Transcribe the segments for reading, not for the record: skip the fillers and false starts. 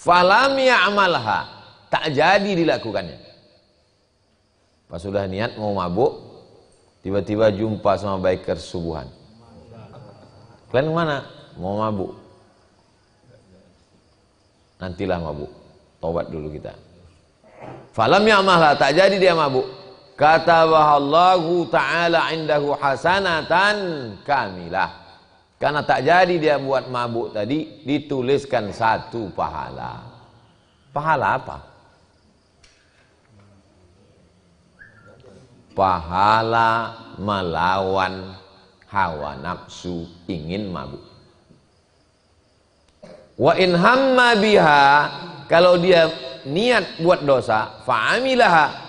falam ya'malha, tak jadi dilakukannya. Pas sudah niat mau mabuk, tiba-tiba jumpa sama biker subuhan. Kalian mana? Mau mabuk. Nantilah mabuk. Taubat dulu kita. Falam ya'malha, tak jadi dia mabuk. Katabahallahu ta'ala indahu hasanatan kamilah. Karena tak jadi dia buat mabuk tadi, dituliskan 1 pahala. Pahala apa? Pahala melawan hawa nafsu ingin mabuk. Wa in hamma biha, kalau dia niat buat dosa, fa'amilaha,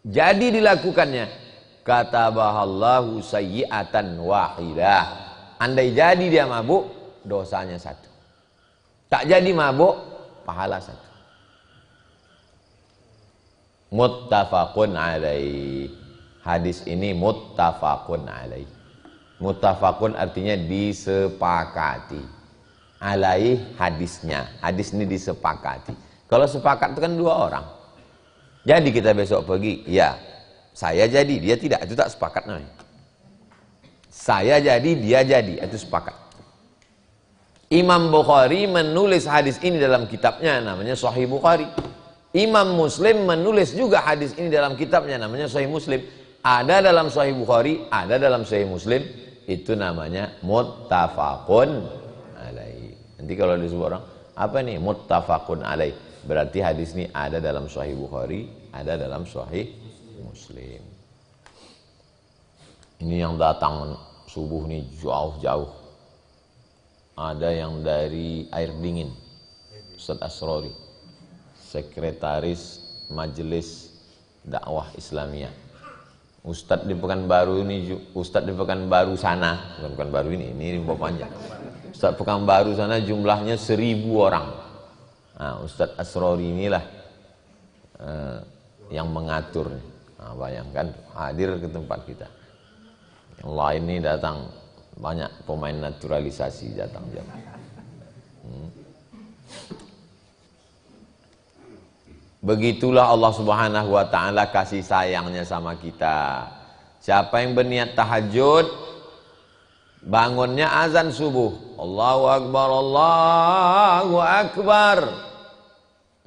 jadi dilakukannya, katabahallahu sayyi'atan wahidah. Andai jadi dia mabuk, dosanya 1. Tak jadi mabuk, pahala 1. Muttafaqun alaih. Hadis ini muttafaqun alaih. Muttafaqun artinya disepakati. Alaih hadisnya. Hadis ini disepakati. Kalau sepakat itu kan 2 orang. Jadi kita besok pergi, ya saya jadi, dia tidak, itu tak sepakat namanya. Saya jadi, dia jadi, itu sepakat. Imam Bukhari menulis hadis ini dalam kitabnya, namanya Sahih Bukhari. Imam Muslim menulis juga hadis ini dalam kitabnya, namanya Sahih Muslim. Ada dalam Sahih Bukhari, ada dalam Sahih Muslim. Itu namanya muttafaqun alaih. Nanti kalau disebut orang, apa nih muttafaqun alaih? Berarti hadis ini ada dalam Sahih Bukhari, ada dalam Sahih Muslim. Ini yang datang subuh nih jauh-jauh. Ada yang dari Air Dingin, Ustaz Asrori, Sekretaris Majelis Dakwah Islamiyah. Ustadz di Pekanbaru ini, Ustadz di Pekanbaru sana, bukan Pekanbaru ini panjang. Ustadz Pekanbaru sana jumlahnya 1000 orang. Nah, Ustadz Asrori inilah yang mengatur. Nah, bayangkan hadir ke tempat kita. Yang lain ini datang banyak pemain naturalisasi datang jam. Begitulah Allah Subhanahu wa taala kasih sayangnya sama kita. Siapa yang berniat tahajud, bangunnya azan subuh, Allahu Akbar, Allahu Akbar,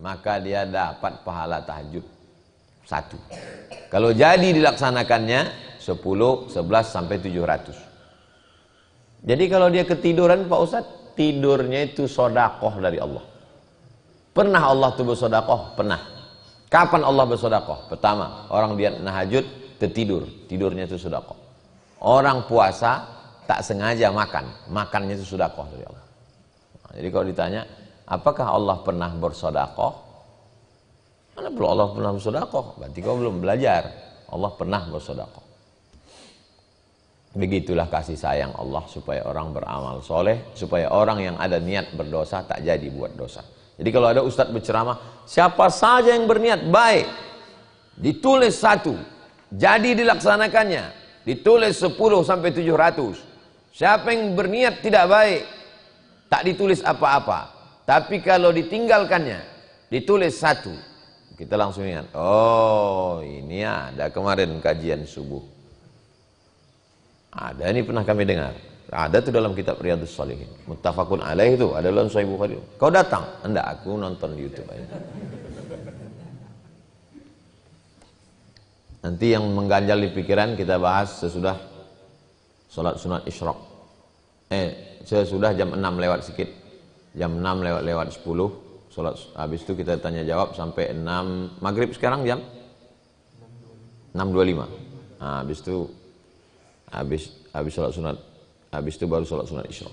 maka dia dapat pahala tahajud 1. Kalau jadi dilaksanakannya 10, 11 sampai 700. Jadi kalau dia ketiduran Pak Ustadz, tidurnya itu sodakoh dari Allah. Pernah Allah tuh bersodakoh? Pernah. Kapan Allah bersodakoh? Pertama, orang dia tahajud tertidur, tidurnya itu sodakoh. Orang puasa tak sengaja makan, makannya itu sodakoh dari Allah. Nah, jadi kalau ditanya, apakah Allah pernah bersodakoh? Mana belum Allah pernah bersodakoh? Berarti kau belum belajar. Allah pernah bersodakoh. Begitulah kasih sayang Allah supaya orang beramal soleh, supaya orang yang ada niat berdosa tak jadi buat dosa. Jadi kalau ada ustadz berceramah, siapa saja yang berniat baik, ditulis 1, jadi dilaksanakannya, ditulis 10 sampai 700. Siapa yang berniat tidak baik, tak ditulis apa-apa. Tapi kalau ditinggalkannya, ditulis 1. Kita langsung ingat, oh ini ada kemarin kajian subuh. Ada, ini pernah kami dengar. Ada tuh dalam kitab Riyadhus Shalihin. Muttafaqun alaih itu ada dalam Sahih Bukhari. Kau datang? Enggak, aku nonton di YouTube aja. Nanti yang mengganjal di pikiran kita bahas sesudah sholat sunat isyraq. Sesudah jam 6 lewat sedikit. Jam 6 lewat 10. Sholat, habis itu kita tanya jawab sampai 6 maghrib sekarang jam 6.25. Nah, habis itu habis sholat sunat, habis itu baru sholat sunat isyraq.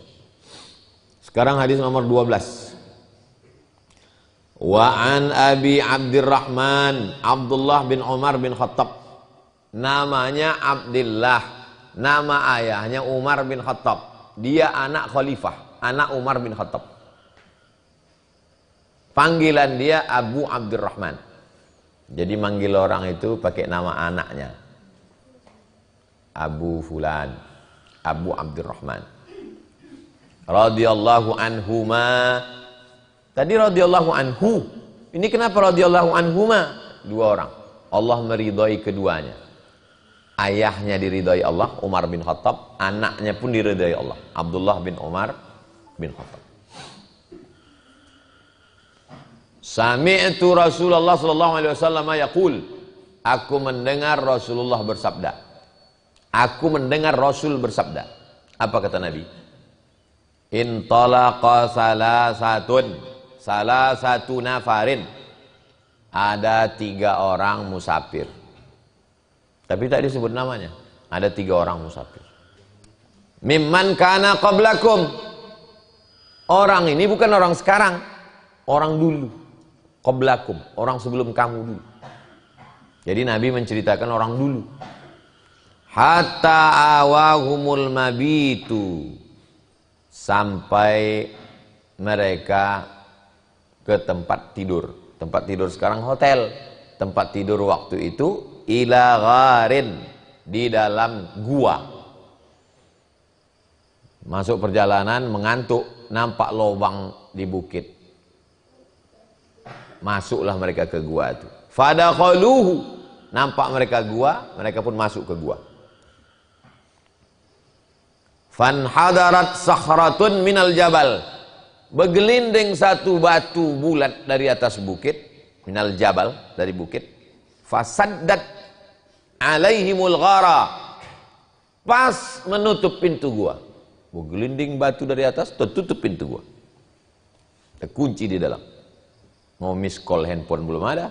Sekarang hadis nomor 12. Wa an Abi Abdurrahman Abdullah bin Umar bin Khattab. Namanya Abdullah, nama ayahnya Umar bin Khattab. Dia anak khalifah, anak Umar bin Khattab. Panggilan dia Abu Abdurrahman. Jadi manggil orang itu pakai nama anaknya. Abu Fulan, Abu Abdurrahman radhiyallahu anhuma. Tadi radhiyallahu anhu. Ini kenapa radhiyallahu anhuma? Dua orang. Allah meridhai keduanya. Ayahnya diridhai Allah, Umar bin Khattab. Anaknya pun diridhai Allah, Abdullah bin Umar bin Khattab. Sami'tu Rasulullah sallallahu alaihi wasallam yaqul. Aku mendengar Rasulullah bersabda. Aku mendengar Rasul bersabda. Apa kata Nabi? Intalaqa salah satu nafarin. Ada 3 orang musafir. Tapi tak disebut namanya. Ada 3 orang musafir. Mimman kana qablakum. Orang ini bukan orang sekarang. Orang dulu. Qablakum. Orang sebelum kamu dulu. Jadi Nabi menceritakan orang dulu. Hatta awahumul mabitu. Sampai mereka ke tempat tidur. Tempat tidur sekarang hotel. Tempat tidur waktu itu ila gharin, di dalam gua. Masuk perjalanan mengantuk, nampak lubang di bukit. Masuklah mereka ke gua itu. Fadakhaluhu, nampak mereka gua, mereka pun masuk ke gua. Fanhadarat sakhratun minal jabal, bergelinding satu batu bulat dari atas bukit, minal jabal, dari bukit. Fasaddat alaihimul ghara, pas menutup pintu gua. Bergelinding batu dari atas, tertutup pintu gua. Terkunci di dalam. Mau miss call handphone belum ada.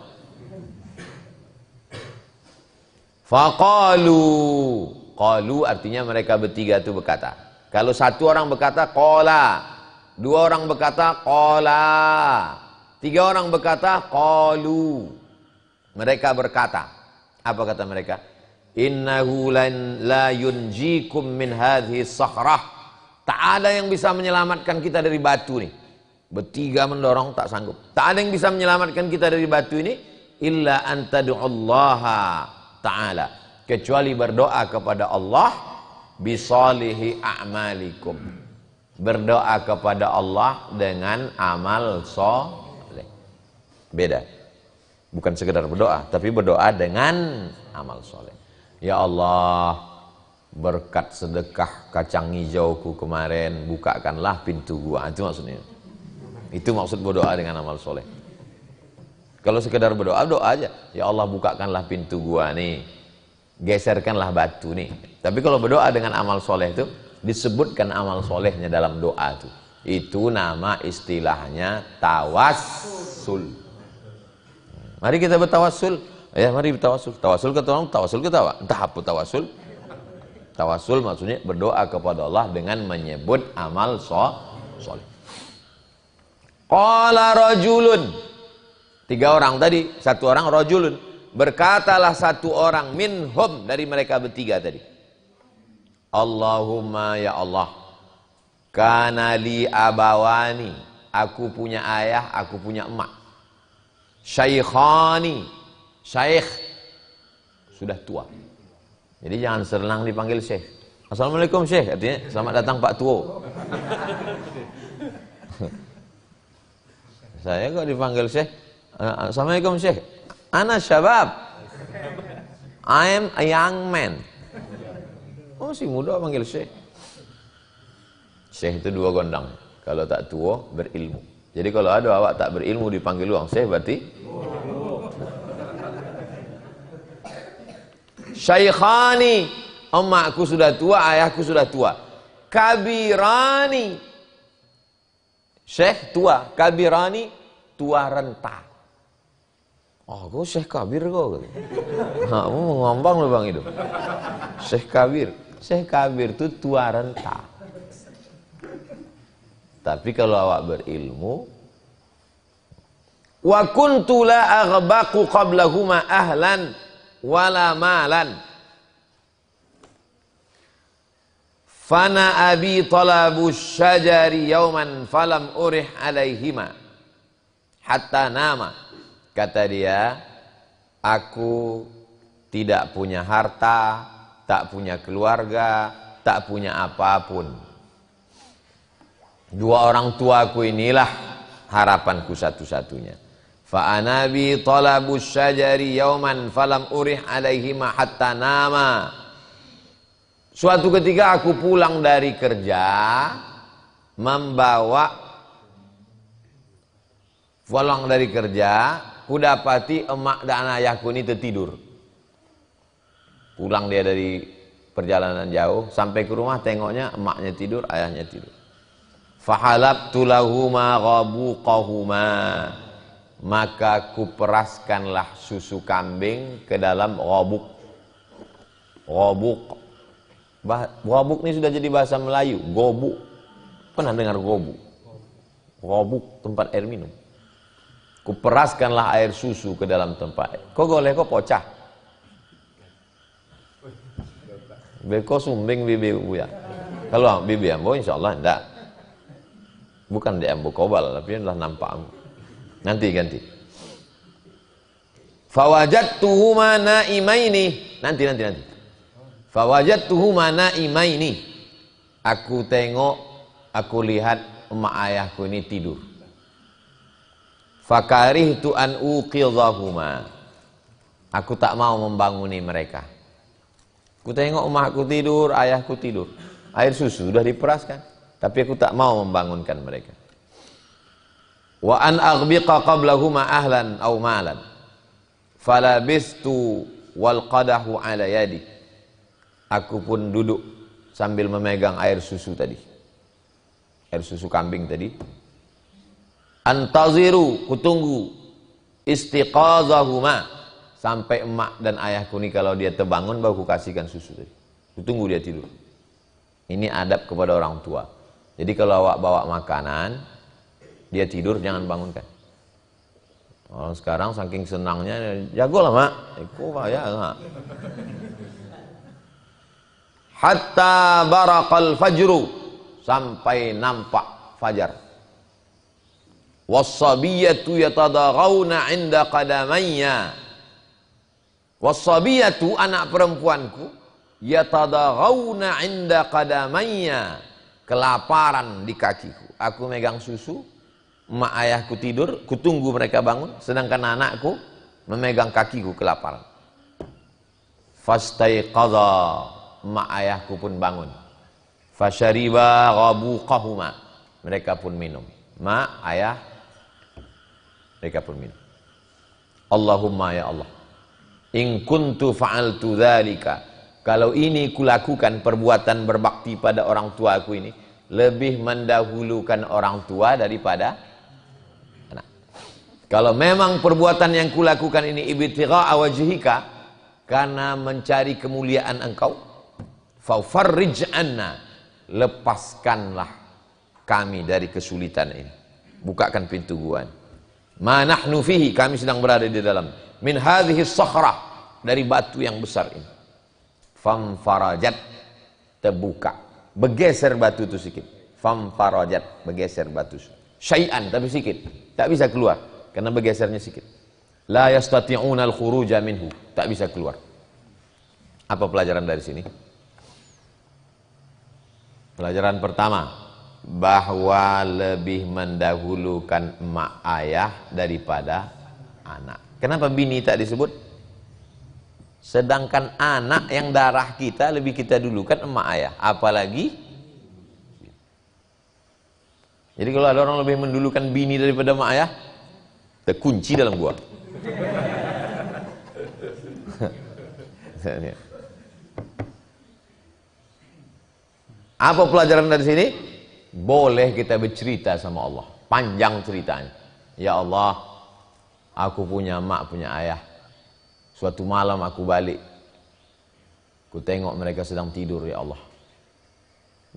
Faqalu, qalu artinya mereka bertiga itu berkata. Kalau satu orang berkata qala, 2 orang berkata qala, 3 orang berkata qalu. Mereka berkata, apa kata mereka? Innahu la yunjikum min hadhihi sakhrah. Tak ada yang bisa menyelamatkan kita dari batu nih. Bertiga mendorong tak sanggup. Tak ada yang bisa menyelamatkan kita dari batu ini illa an tad'ullaha ta'ala, kecuali berdoa kepada Allah bisalihi a'malikum. Berdoa kepada Allah dengan amal soleh. Beda. Bukan sekedar berdoa, tapi berdoa dengan amal soleh. Ya Allah, berkat sedekah kacang hijauku kemarin, bukakanlah pintu gua. Itu maksudnya. Itu maksud berdoa dengan amal soleh. Kalau sekedar berdoa, doa aja. Ya Allah, bukakanlah pintu gua nih. Geserkanlah batu nih. Tapi kalau berdoa dengan amal soleh itu, disebutkan amal solehnya dalam doa itu. Itu nama istilahnya tawassul. Mari kita bertawassul. Ya, mari bertawassul. Tawassul ke tolong, tawassul ke tawa. Entah apa tawassul. Tawassul maksudnya berdoa kepada Allah dengan menyebut amal soleh. Qala rajulun. 3 orang tadi, 1 orang rajulun. Berkatalah 1 orang minhum, dari mereka bertiga tadi. Allahumma ya Allah, kana li abawani, aku punya ayah, aku punya emak. Syaikhani, syaikh sudah tua. Jadi jangan senang dipanggil syekh. Assalamualaikum syekh, artinya selamat datang Pak Tua. Saya kok dipanggil syekh. Assalamualaikum syekh. Ana syabab. I am a young man. Oh, si muda panggil syekh. Syekh itu 2 gondang. Kalau tak tua, berilmu. Jadi kalau ada awak tak berilmu dipanggil luang syekh, berarti Syaikhani, emakku sudah tua, ayahku sudah tua. Kabirani, syekh tua. Kabirani, tua renta. Oh, kau syekh kabir kau. Kamu mengombang loh bang itu. Syekh kabir. Syekh kabir itu tua renta. Tapi kalau awak berilmu, wa kuntu la aghbaqu qablahuma ahlan wala malan. Fana abi talabu syajari yauman falam urih alaihima hatta nama. Kata dia, aku tidak punya harta, tak punya keluarga, tak punya apapun. 2 orang tuaku inilah harapanku satu-satunya. Fa ana bi talabus syajari yauman falam urih alaihima hatta nama. Suatu ketika aku pulang dari kerja kudapati emak dan ayahku ini tertidur. Pulang dia dari perjalanan jauh, sampai ke rumah tengoknya emaknya tidur, ayahnya tidur. Fahalabtu lahuma ghabuqahuma, maka kuperaskanlah susu kambing ke dalam ghabuk. Ghabuk. Ghabuk ini sudah jadi bahasa Melayu. Gobuk. Pernah dengar gobuk? Ghabuk, tempat air minum. Kuperaskanlah air susu ke dalam tempat. Kok goleh kok pocah? Beko sumbing bibi ya. Kalau bibi ambo insyaallah enggak. Bukan di ambo kobal, tapi adalah nampak ambo. Nanti ganti. Fawajadtuhuma naimaini. Nanti. Fawajadtuhuma naimaini. Aku tengok, aku lihat emak ayahku ini tidur. Fakarihtu an uqidhahuma. Aku tak mau membanguni mereka. Ku tengok emakku tidur, ayahku tidur. Air susu sudah diperaskan, tapi aku tak mau membangunkan mereka. Wa an aghbiqa qablahuma ahlan aw malan. Falabistu wal qadahu ala yadi. Aku pun duduk sambil memegang air susu tadi. Air susu kambing tadi. Antaziru, kutunggu istiqazahuma. Sampai emak dan ayahku ini kalau dia terbangun baru ku kasihkan susu tadi. Tunggu dia tidur. Ini adab kepada orang tua. Jadi kalau awak bawa makanan, dia tidur jangan bangunkan. Orang sekarang saking senangnya, jagolah mak. Iku ya mak. Hatta barakal fajru, sampai nampak fajar. Wassabiyatu yatadaghawna 'inda qadamayya. Wasabiyatu, anak perempuanku, yatadaghawna 'inda qadamayya, kelaparan di kakiku. Aku megang susu, emak ayahku tidur, kutunggu mereka bangun, sedangkan anakku memegang kakiku kelaparan. Fastaiqadha, emak ayahku pun bangun. Fasyariba ghabuqahuma, mereka pun minum. Emak, ayah, mereka pun minum. Allahumma ya Allah, in kuntu fa'altu dzalika, kalau ini kulakukan perbuatan berbakti pada orang tuaku ini lebih mendahulukan orang tua daripada anak. Kalau memang perbuatan yang kulakukan ini ibtigha'a wajhika, karena mencari kemuliaan engkau, fafarrij anna, lepaskanlah kami dari kesulitan ini, bukakan pintu gua. Ma nahnu fihi, kami sedang berada di dalam, min hadhihi sakhrah, dari batu yang besar ini. Famfarajat, terbuka, bergeser batu itu sedikit. Famfarajat, bergeser batu syai'an, tapi sedikit, tak bisa keluar karena bergesernya sedikit. La yastati'una al-khuruja minhu, tak bisa keluar. Apa pelajaran dari sini? Pelajaran pertama, bahwa lebih mendahulukan emak ayah daripada anak. Kenapa bini tak disebut? Sedangkan anak yang darah kita lebih kita dulukan emak ayah, apalagi. Jadi kalau ada orang lebih mendulukan bini daripada emak ayah, terkunci dalam gua. Apa pelajaran dari sini? Boleh kita bercerita sama Allah, panjang ceritanya. Ya Allah, aku punya mak, punya ayah. Suatu malam aku balik, ku tengok mereka sedang tidur, ya Allah.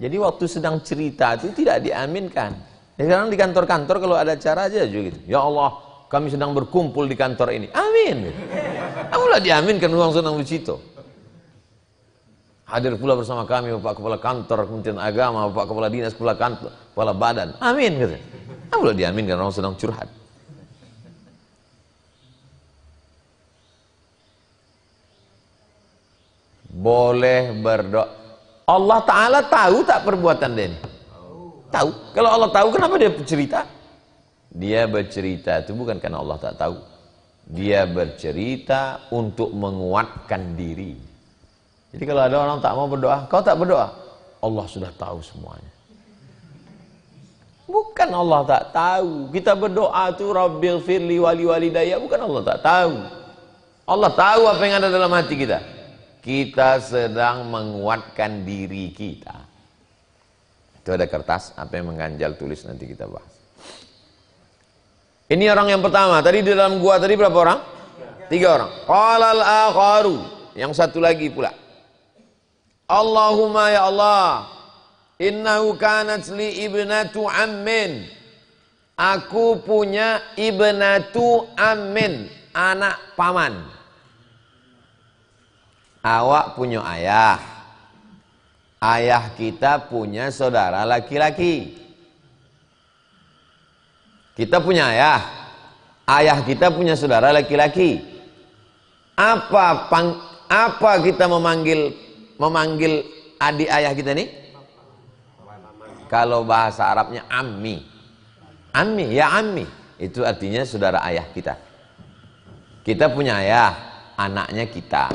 Jadi waktu sedang cerita itu tidak diaminkan. Sekarang di kantor-kantor kalau ada acara aja juga gitu. Ya Allah, kami sedang berkumpul di kantor ini. Amin. Amulah diaminkan orang sedang bercerita. Hadir pula bersama kami Bapak Kepala Kantor Kementerian Agama, Bapak Kepala Dinas, Kepala Kantor, Kepala Badan. Amin gitu. Amulah diaminkan orang sedang curhat. Boleh berdoa. Allah Ta'ala tahu tak perbuatan dia ini? Tahu. Kalau Allah tahu, kenapa dia cerita? Dia bercerita itu bukan karena Allah tak tahu. Dia bercerita untuk menguatkan diri. Jadi kalau ada orang tak mau berdoa, kau tak berdoa, Allah sudah tahu semuanya. Bukan Allah tak tahu. Kita berdoa tu Rabbil firli wali walidayya, bukan Allah tak tahu. Allah tahu apa yang ada dalam hati kita. Kita sedang menguatkan diri kita. Itu ada kertas, apa yang mengganjal tulis nanti kita bahas. Ini orang yang pertama. Tadi di dalam gua tadi berapa orang? 3 orang. Qalal akharu. Yang satu lagi pula. Allahumma ya Allah, innahu kanat li ibnatu ammin. Aku punya ibnatu ammin, anak paman. Awak punya ayah. Ayah kita punya saudara laki-laki. Kita punya ayah. Ayah kita punya saudara laki-laki. Apa kita memanggil adik ayah kita nih? Kalau bahasa Arabnya ammi. Ammi, ya ammi. Itu artinya saudara ayah kita. Kita punya ayah, anaknya kita.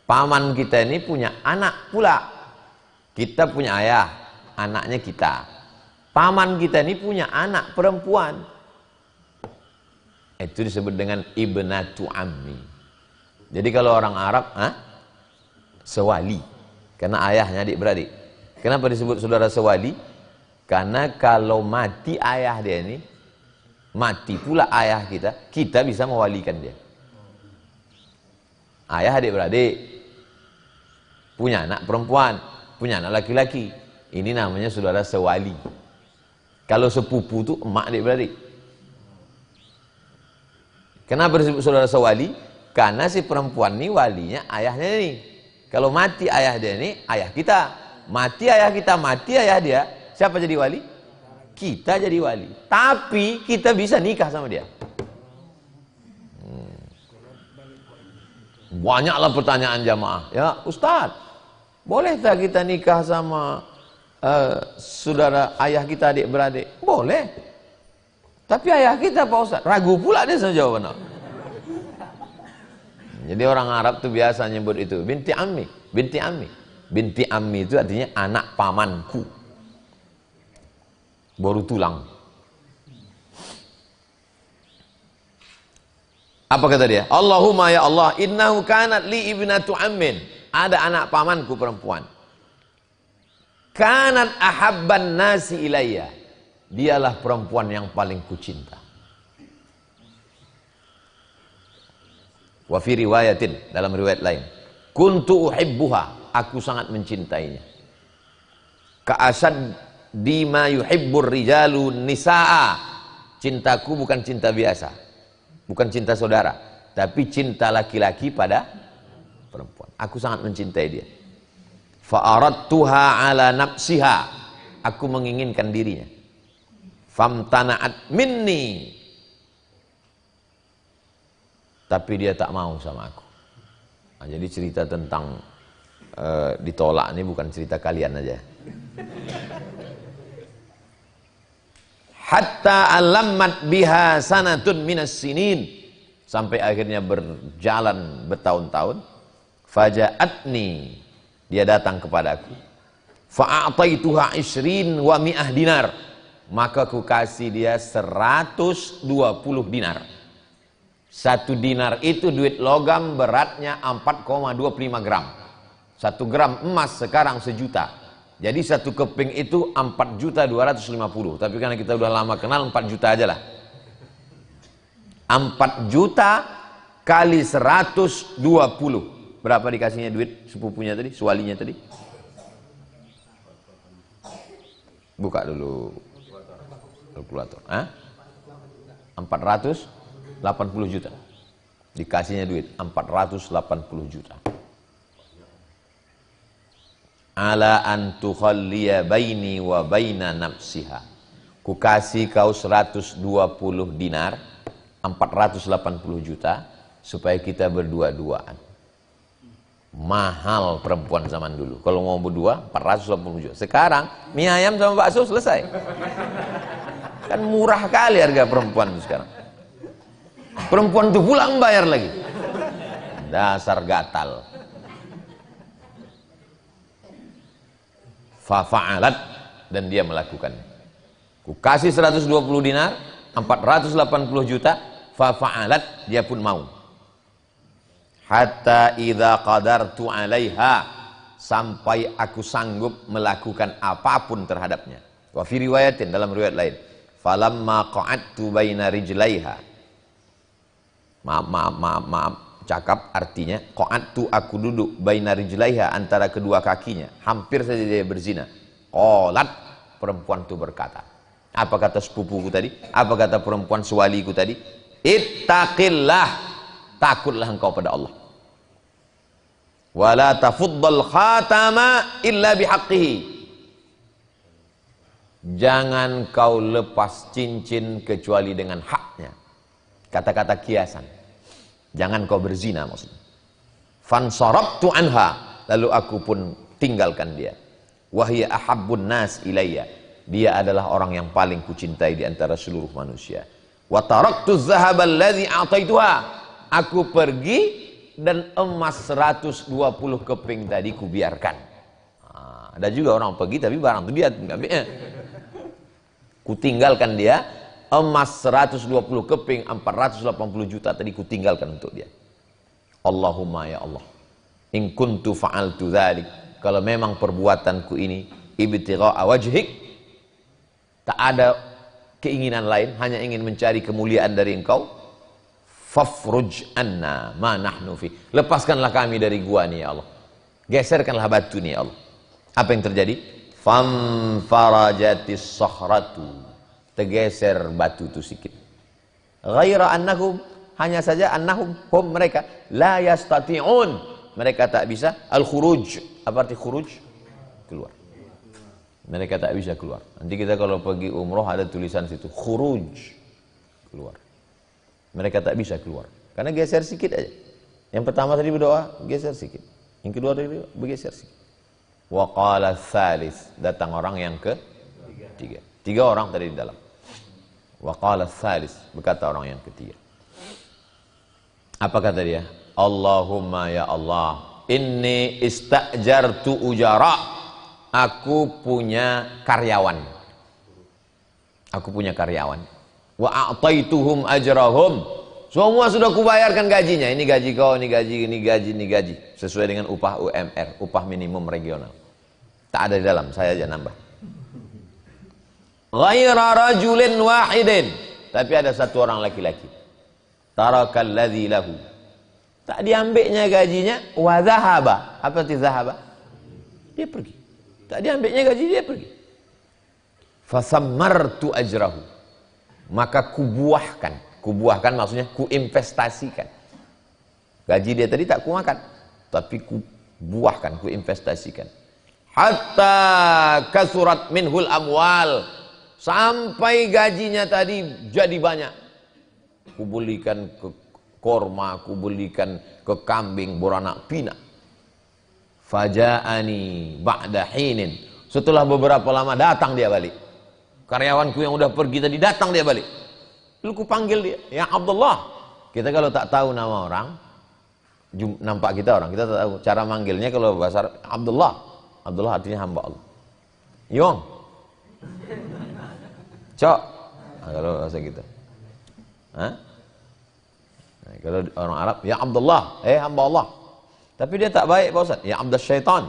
Paman kita ini punya anak pula. Kita punya ayah, anaknya kita. Paman kita ini punya anak perempuan. Itu disebut dengan ibnatu ammi. Jadi kalau orang Arab, sewali. Karena ayahnya adik-beradik. Kenapa disebut saudara sewali? Karena kalau mati ayah dia ini, mati pula ayah kita, kita bisa mewalikan dia. Ayah adik-beradik, punya anak perempuan, punya anak laki-laki. Ini namanya saudara sewali. Kalau sepupu itu emak adik-beradik. Kenapa disebut saudara sewali? Karena si perempuan ini walinya ayahnya ini. Kalau mati ayah dia ini, ayah kita. Mati ayah kita, mati ayah dia. Siapa jadi wali? Kita jadi wali. Tapi kita bisa nikah sama dia. Banyaklah pertanyaan jamaah. Ya Ustadz, boleh tak kita nikah sama saudara ayah kita adik-beradik? Boleh. Tapi ayah kita Pak Ustadz, ragu pula dia sama jawabannya. Jadi orang Arab tuh biasa nyebut itu binti ammi, binti ammi. Binti ammi itu artinya anak pamanku. Baru tulang. Apa kata dia? Allahumma ya Allah, innahu kanat li ibnatu ammin. Ada anak pamanku perempuan. Kanat ahabban nasi ilayya. Dialah perempuan yang paling kucinta. Wa fi riwayatin, dalam riwayat lain, kuntu uhibbuha, aku sangat mencintainya. Ka'asad dima yuhibbur rijalu nisaa. Cintaku bukan cinta biasa, bukan cinta saudara, tapi cinta laki-laki pada perempuan. Aku sangat mencintai dia. Fa'aradtuha ala nafsiha, aku menginginkan dirinya. Famtana'at minni, tapi dia tak mau sama aku. Nah, jadi cerita tentang ditolak ini bukan cerita kalian aja. Hatta alammat biha sanatun minas sinin, sampai akhirnya berjalan bertahun-tahun. Faja'atni, dia datang kepadaku. Fa'ataituha 20 wa mi'ah dinar, maka ku kasih dia 120 dinar. 1 dinar itu duit logam, beratnya 4,25 gram. 1 gram emas sekarang 1 juta. Jadi 1 keping itu 4.250.000. Tapi karena kita udah lama kenal, 4 juta aja lah. 4 juta kali 120. Berapa dikasihnya duit sepupunya tadi, sualinya tadi? Buka dulu kalkulator. 480 juta. Dikasihnya duit 480 juta. Ala an tukhalliya baini wa baina nafsiha. Ku kasih kau 120 dinar, 480 juta, supaya kita berdua-duaan. Mahal perempuan zaman dulu. Kalau mau berdua 480 juta. Sekarang mie ayam sama bakso selesai. Kan murah kali harga perempuan itu sekarang. Perempuan itu pulang bayar lagi. Dasar gatal. Fa'alat, dan dia melakukan. Ku kasih 120 dinar, 480 juta, fa'alat, dia pun mau. Hatta idza qadartu 'alaiha, sampai aku sanggup melakukan apapun terhadapnya. Wa fi riwayatin, dalam riwayat lain, falamma qa'adtu baina rijlaiha. Maaf, cakap artinya qa'adtu, aku duduk baina rijlaiha, antara kedua kakinya, hampir saja dia berzina. Qalat, perempuan itu berkata, apa kata sepupuku tadi? Apa kata perempuan sewaliku tadi? Ittaqillah, takutlah engkau pada Allah. Wala tafuddal khatama illa bihaqqihi. Jangan kau lepas cincin kecuali dengan haknya. Kata-kata kiasan. Jangan kau berzina maksudnya. Fansarabtu anha, lalu aku pun tinggalkan dia. Wahia ahabbun nas ilayya, dia adalah orang yang paling kucintai di antara seluruh manusia. Wa taraktu dzahaba alladhi a'taituha, aku pergi dan emas 120 keping tadi kubiarkan. Ada juga orang pergi tapi barang itu dia ngambilnya. Kutinggalkan dia, emas 120 keping, 480 juta tadi kutinggalkan untuk dia. Allahumma ya Allah, in kuntu fa'altu dzalik, kalau memang perbuatanku ini ibtigha'a wajhik, tak ada keinginan lain, hanya ingin mencari kemuliaan dari engkau, fafruj anna ma nahnu fi, lepaskanlah kami dari gua nih ya Allah, geserkanlah batu nih ya Allah. Apa yang terjadi? Famfarajatis sakhratu, tergeser batu itu sedikit. Ghaira annahum, hanya saja annahum, hum, mereka, la yastati'un, mereka tak bisa al-khuruj. Apa arti khuruj? Keluar. Mereka tak bisa keluar. Nanti kita kalau pergi umroh ada tulisan situ khuruj, keluar. Mereka tak bisa keluar karena geser sedikit aja. Yang pertama tadi berdoa, geser sedikit. Yang kedua tadi bergeser sedikit. Wa qala tsalis, datang orang yang ketiga. 3 orang tadi di dalam. Wa qala tsalis, berkata orang yang ketiga. Apa kata dia? Allahumma ya Allah, inni istajartu ujara, aku punya karyawan. Aku punya karyawan. Wa a'taituhum ajrahum, semua sudah kubayarkan gajinya. Ini gaji kau, ini gaji, ini gaji, ini gaji, sesuai dengan upah UMR, upah minimum regional. Tak ada di dalam, saya aja nambah. Ghaira rajulin wahidin, tapi ada satu orang laki-laki. Tarakal ladzi lahu, tak diambilnya gajinya. Wa dhahaba, apa arti dhahaba? Dia pergi. Tak diambilnya gaji, dia pergi. Fasammartu ajrahu, maka kubuahkan maksudnya kuinvestasikan. Gaji dia tadi tak kumakan, tapi kubuahkan, kuinvestasikan. Hatta kasurat minhul amwal, sampai gajinya tadi jadi banyak. Kubelikan ke korma, kubelikan ke kambing beranak pinak. Faja'ani ba'da hinin, setelah beberapa lama datang dia balik. Karyawanku yang udah pergi tadi datang dia balik. Lalu ku panggil dia, ya Abdullah. Kita kalau tak tahu nama orang, nampak kita orang, kita tak tahu cara manggilnya. Kalau bahasa Abdullah, Abdullah artinya hamba Allah. Yong, Cok, nah, kalau bahasa kita. Hah? Nah, kalau orang Arab, ya Abdullah, hamba Allah. Tapi dia tak baik Pak Ustaz, ya Abdul Syaitan.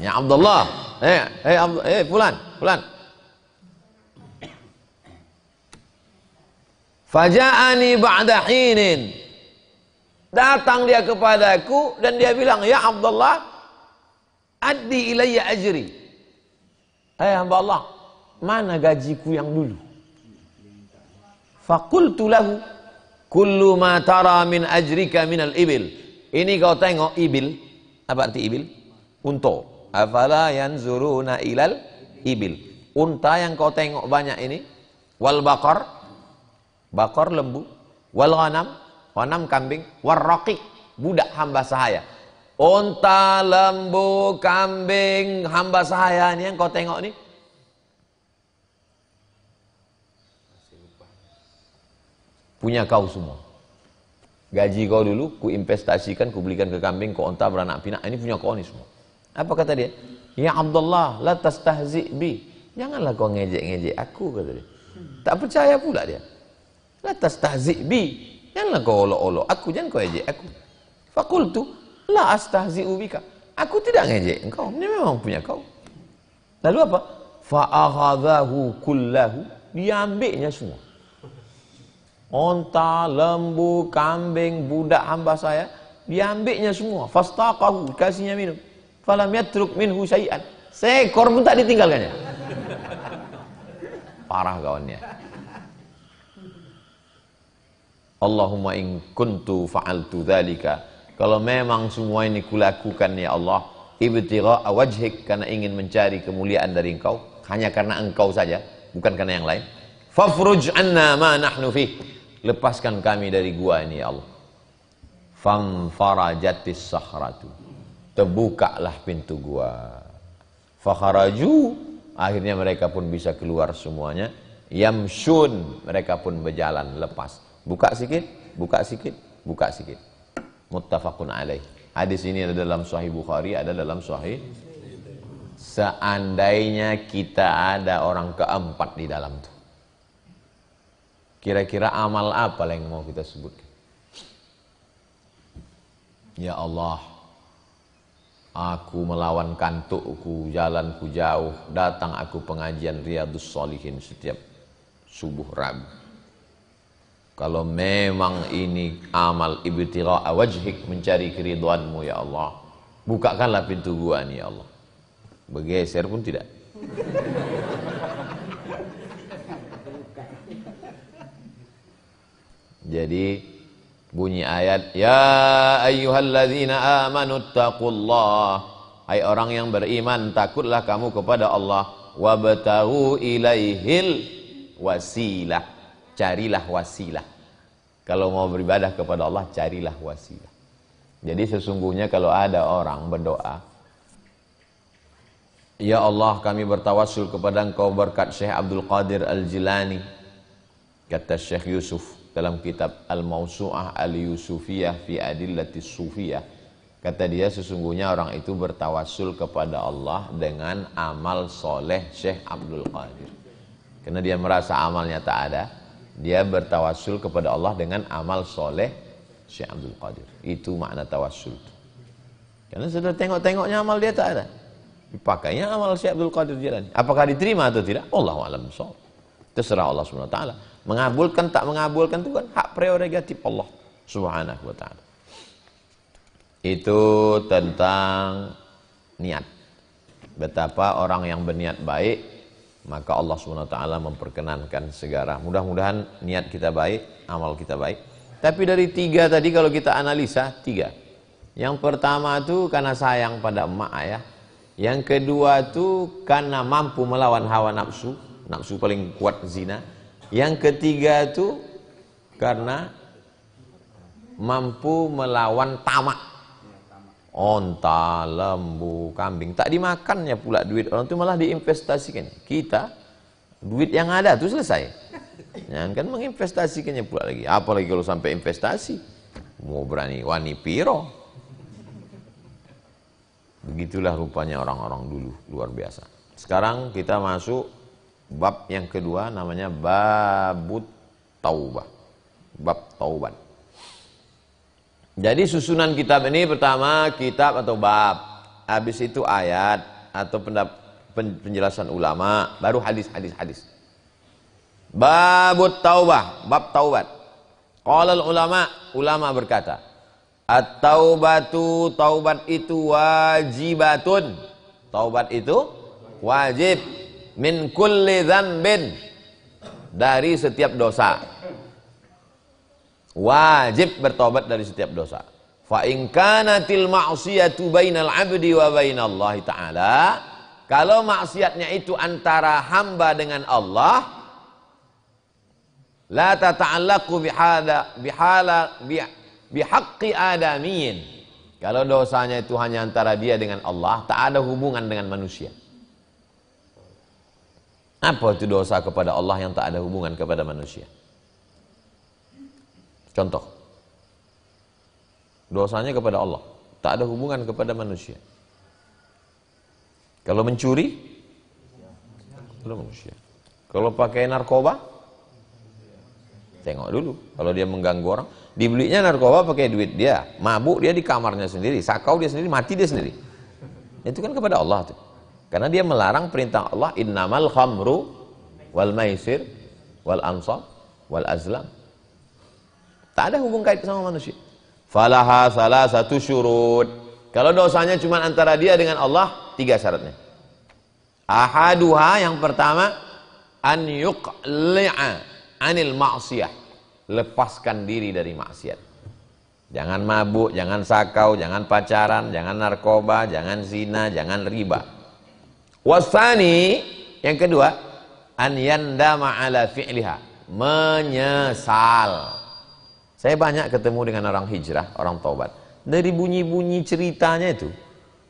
Ya Abdullah, fulan. Faja'ani ba'da hinin, datang dia kepadaku dan dia bilang, ya Abdullah, addi ilayya ajri. Hamba Allah, mana gajiku yang dulu? Faqultu lahu, kullu ma tara min ajrika minal ibil. Ini kau tengok ibil, apa arti ibil? Unta. Afala yanzuruna ilal ibil, unta yang kau tengok banyak ini. Wal bakar, bakar lembu. Wal ghanam, ghanam kambing. Wal raqiq, budak hamba sahaya. Unta, lembu, kambing, hamba sahaya ini yang kau tengok nih, punya kau semua. Gaji kau dulu, ku investasikan, ku belikan ke kambing, ke onta, beranak pinak, ini punya kau ini semua. Apa kata dia? Ya Abdullah, la tastahzi bi. Janganlah kau ngejek-ngejek aku, kata dia. Tak percaya pula dia. La tastahzi bi. Janganlah kau olok-olok aku, jangan kau ejek aku. Fakultu, la astahzi'u bika. Aku tidak ngejek engkau, ini memang punya kau. Lalu apa? Fa'akhadhahu kullahu, diambilnya semua. Onta, lembu, kambing, budak hamba saya, diambilnya semua. Fastaqahu, kasihnya minum. Falam yatruk minhu syai'an. Seekor pun tak ditinggalkannya. Parah kawannya. Allahumma in kuntu fa'altu dzalika. Kalau memang semua ini kulakukan ya Allah, ibtigha'a wajhik, karena ingin mencari kemuliaan dari engkau, hanya karena engkau saja, bukan karena yang lain. Fafruj anna ma nahnu fih. Lepaskan kami dari gua ini ya Allah. Famfarajatis sakhratu. Terbukalah pintu gua. Fakharaju, akhirnya mereka pun bisa keluar semuanya. Yamshun, mereka pun berjalan lepas. Buka sikit, buka sikit, buka sikit. Muttafaqun alaih. Hadis ini ada dalam Sahih Bukhari, ada dalam Sahih. Seandainya kita ada orang keempat di dalam itu, kira-kira amal apa yang mau kita sebutkan? Ya Allah, aku melawan kantukku, jalanku jauh, datang aku pengajian Riyadhus Shalihin setiap subuh Rabu. Kalau memang ini amal ibtigha'a wajhik, mencari keridhaanmu ya Allah, bukakanlah pintu gua nih ya Allah. Bergeser pun tidak. Jadi bunyi ayat, ya ayyuhalladzina amanu taqullah, hai orang yang beriman, takutlah kamu kepada Allah, wabtaghu ilaihil wasilah, carilah wasilah. Kalau mau beribadah kepada Allah, carilah wasilah. Jadi sesungguhnya kalau ada orang berdoa, ya Allah kami bertawassul kepada engkau berkat Syekh Abdul Qadir Al-Jilani, kata Syekh Yusuf dalam kitab Al-Mawsu'ah Al-Yusufiyah fi Adillatis Sufiyah, kata dia sesungguhnya orang itu bertawassul kepada Allah dengan amal soleh Syekh Abdul Qadir. Karena dia merasa amalnya tak ada, dia bertawassul kepada Allah dengan amal soleh Syekh Abdul Qadir. Itu makna tawassul. Karena sudah tengok-tengoknya amal dia tak ada, dipakainya amal Syekh Abdul Qadir Jilani. Apakah diterima atau tidak? Allahu a'lam bishawab. Terserah Allah Subhanahu wa taala. Mengabulkan tak mengabulkan itu kan hak prerogatif Allah Subhanahu wa taala. Itu tentang niat. Betapa orang yang berniat baik, maka Allah Subhanahu wa taala memperkenankan segala. Mudah-mudahan niat kita baik, amal kita baik. Tapi dari tiga tadi kalau kita analisa, tiga. Yang pertama itu karena sayang pada emak ayah. Yang kedua itu karena mampu melawan hawa nafsu, nafsu paling kuat zina. Yang ketiga itu karena mampu melawan tamak. Onta, lembu, kambing, tak dimakannya pula duit orang itu, malah diinvestasikan. Kita duit yang ada itu selesai, jangan kan menginvestasikannya pula lagi. Apalagi kalau sampai investasi, mau berani wani piro. Begitulah rupanya orang-orang dulu, luar biasa. Sekarang kita masuk bab yang kedua, namanya babut taubah, bab taubat. Jadi susunan kitab ini pertama kitab atau bab, habis itu ayat atau penjelasan ulama, baru hadis. Babut taubah, bab taubat. Qala ulama berkata, at-taubatu, taubat itu wajibatun. Taubat itu wajib, min kulli dzambin, dari setiap dosa. Wajib bertobat dari setiap dosa. Fa in kanatil ma'siyatu bainal 'abdi wa bainallahi ta'ala, kalau maksiatnya itu antara hamba dengan Allah, la tata'allaqu bihaqqi adamiyyin. Kalau dosanya itu hanya antara dia dengan Allah, tak ada hubungan dengan manusia. Apa itu dosa kepada Allah yang tak ada hubungan kepada manusia? Contoh, dosanya kepada Allah, tak ada hubungan kepada manusia. Kalau mencuri, kepada manusia. Kalau pakai narkoba, tengok dulu. Kalau dia mengganggu orang, dibelinya narkoba pakai duit dia, mabuk dia di kamarnya sendiri, sakau dia sendiri, mati dia sendiri. Itu kan kepada Allah tuh. Karena dia melarang perintah Allah, innamal khamru wal maisir wal ansab wal azlam. Tak ada hubung kait sama manusia. Falaha salah satu syurut. Kalau dosanya cuma antara dia dengan Allah, 3 syaratnya. Ahaduha, yang pertama, an yuqli'a anil ma'siyah, lepaskan diri dari maksiat. Jangan mabuk, jangan sakau, jangan pacaran, jangan narkoba, jangan zina, jangan riba. Wasani, yang kedua, an yandama ala fi'liha, menyesal. Saya banyak ketemu dengan orang hijrah, orang taubat. Dari bunyi-bunyi ceritanya itu,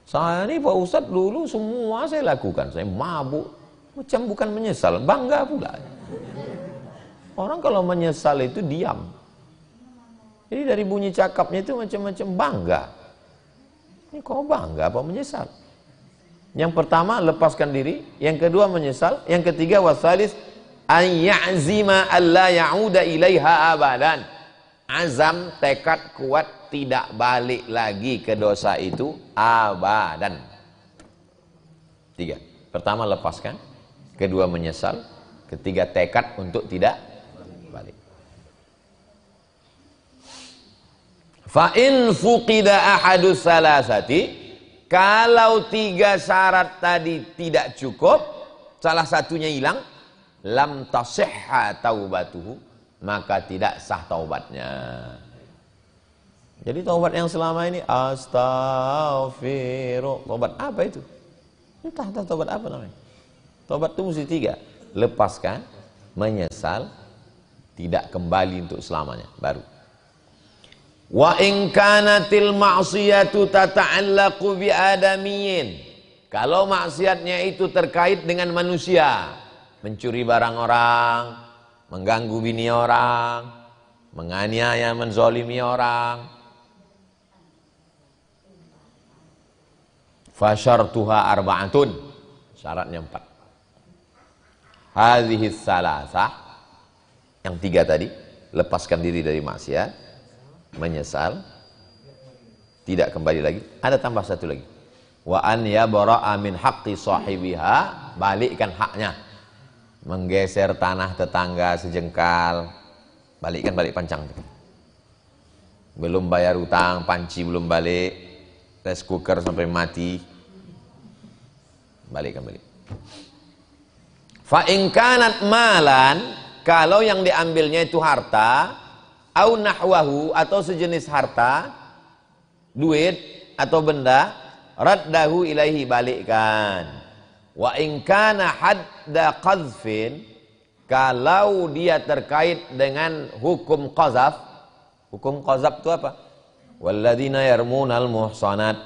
saya ini Pak Ustadz dulu semua saya lakukan. Saya mabuk, macam bukan menyesal, bangga pula. Orang kalau menyesal itu diam. Jadi dari bunyi cakapnya itu macam-macam bangga. Ini kok bangga apa menyesal? Yang pertama, lepaskan diri. Yang kedua, menyesal. Yang ketiga, wasalis an ya'zima alla ya'uda ilaiha abadan. Azam, tekad kuat, tidak balik lagi ke dosa itu abadan. 3. Pertama, lepaskan. Kedua, menyesal. Ketiga, tekad untuk tidak balik. Fa in fuqida ahadus salasati, kalau 3 syarat tadi tidak cukup, salah satunya hilang, lam tasihha taubatuhu, maka tidak sah taubatnya. Jadi taubat yang selama ini astaghfirullah, taubat apa itu? Entah taubat apa namanya. Taubat itu mesti 3, lepaskan, menyesal, tidak kembali untuk selamanya, baru. Wa in kanatil ma'siyatu tata'allaqu bi adamiyyin, kalau maksiatnya itu terkait dengan manusia, mencuri barang orang, mengganggu bini orang, menganiaya, menzolimi orang, fasyartuha arba'atun, syaratnya 4. Hadhihi salasah, yang 3 tadi, lepaskan diri dari maksiat, menyesal, tidak kembali lagi. Ada tambah 1 lagi, wa an yabara'a min haqqi sahibiha, balikkan haknya. Menggeser tanah tetangga sejengkal, balikkan, balik pancang. Belum bayar utang, panci belum balik, rice cooker sampai mati, balikkan balik. Fa in kanat malan, kalau yang diambilnya itu harta, au nahwahu, atau sejenis harta, duit atau benda, raddahu ilaihi, balikkan. Wa in kana hadda qadhfin, kalau dia terkait dengan hukum qazaf. Hukum qazaf itu apa? Walladzina yarmunal muhsanat,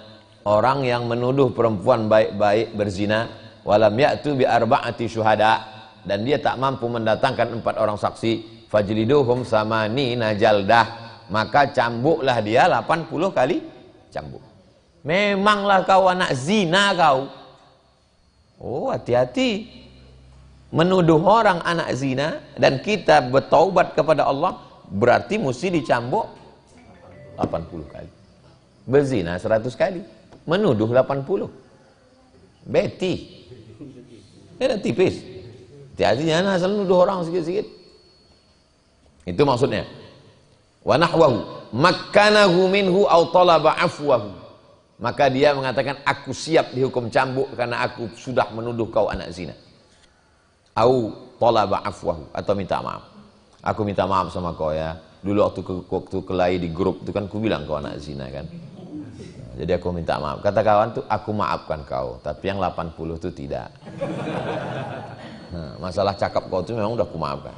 orang yang menuduh perempuan baik-baik berzina, walam ya'tu bi arba'ati syuhada, dan dia tak mampu mendatangkan 4 orang saksi, fajliduhum samanina jaldah, maka cambuklah dia 80 kali cambuk. Memanglah kau anak zina kau. Oh, hati-hati menuduh orang anak zina, dan kita bertaubat kepada Allah, berarti mesti dicambuk 80 kali. Berzina 100 kali, menuduh 80. Beti. Beda tipis. Hati-hati, jangan asal nuduh orang sikit-sikit. Itu maksudnya. Wa nahwahu makkanahu minhu aw talaba afwahu, maka dia mengatakan, aku siap dihukum cambuk karena aku sudah menuduh kau anak zina. Au talaba afwahu, atau minta maaf. Aku minta maaf sama kau ya. Dulu waktu kelahi di grup itu kan aku bilang kau anak zina kan. Jadi aku minta maaf. Kata kawan tuh, aku maafkan kau, tapi yang 80 itu tidak. Nah, masalah cakap kau itu memang udah aku maafkan.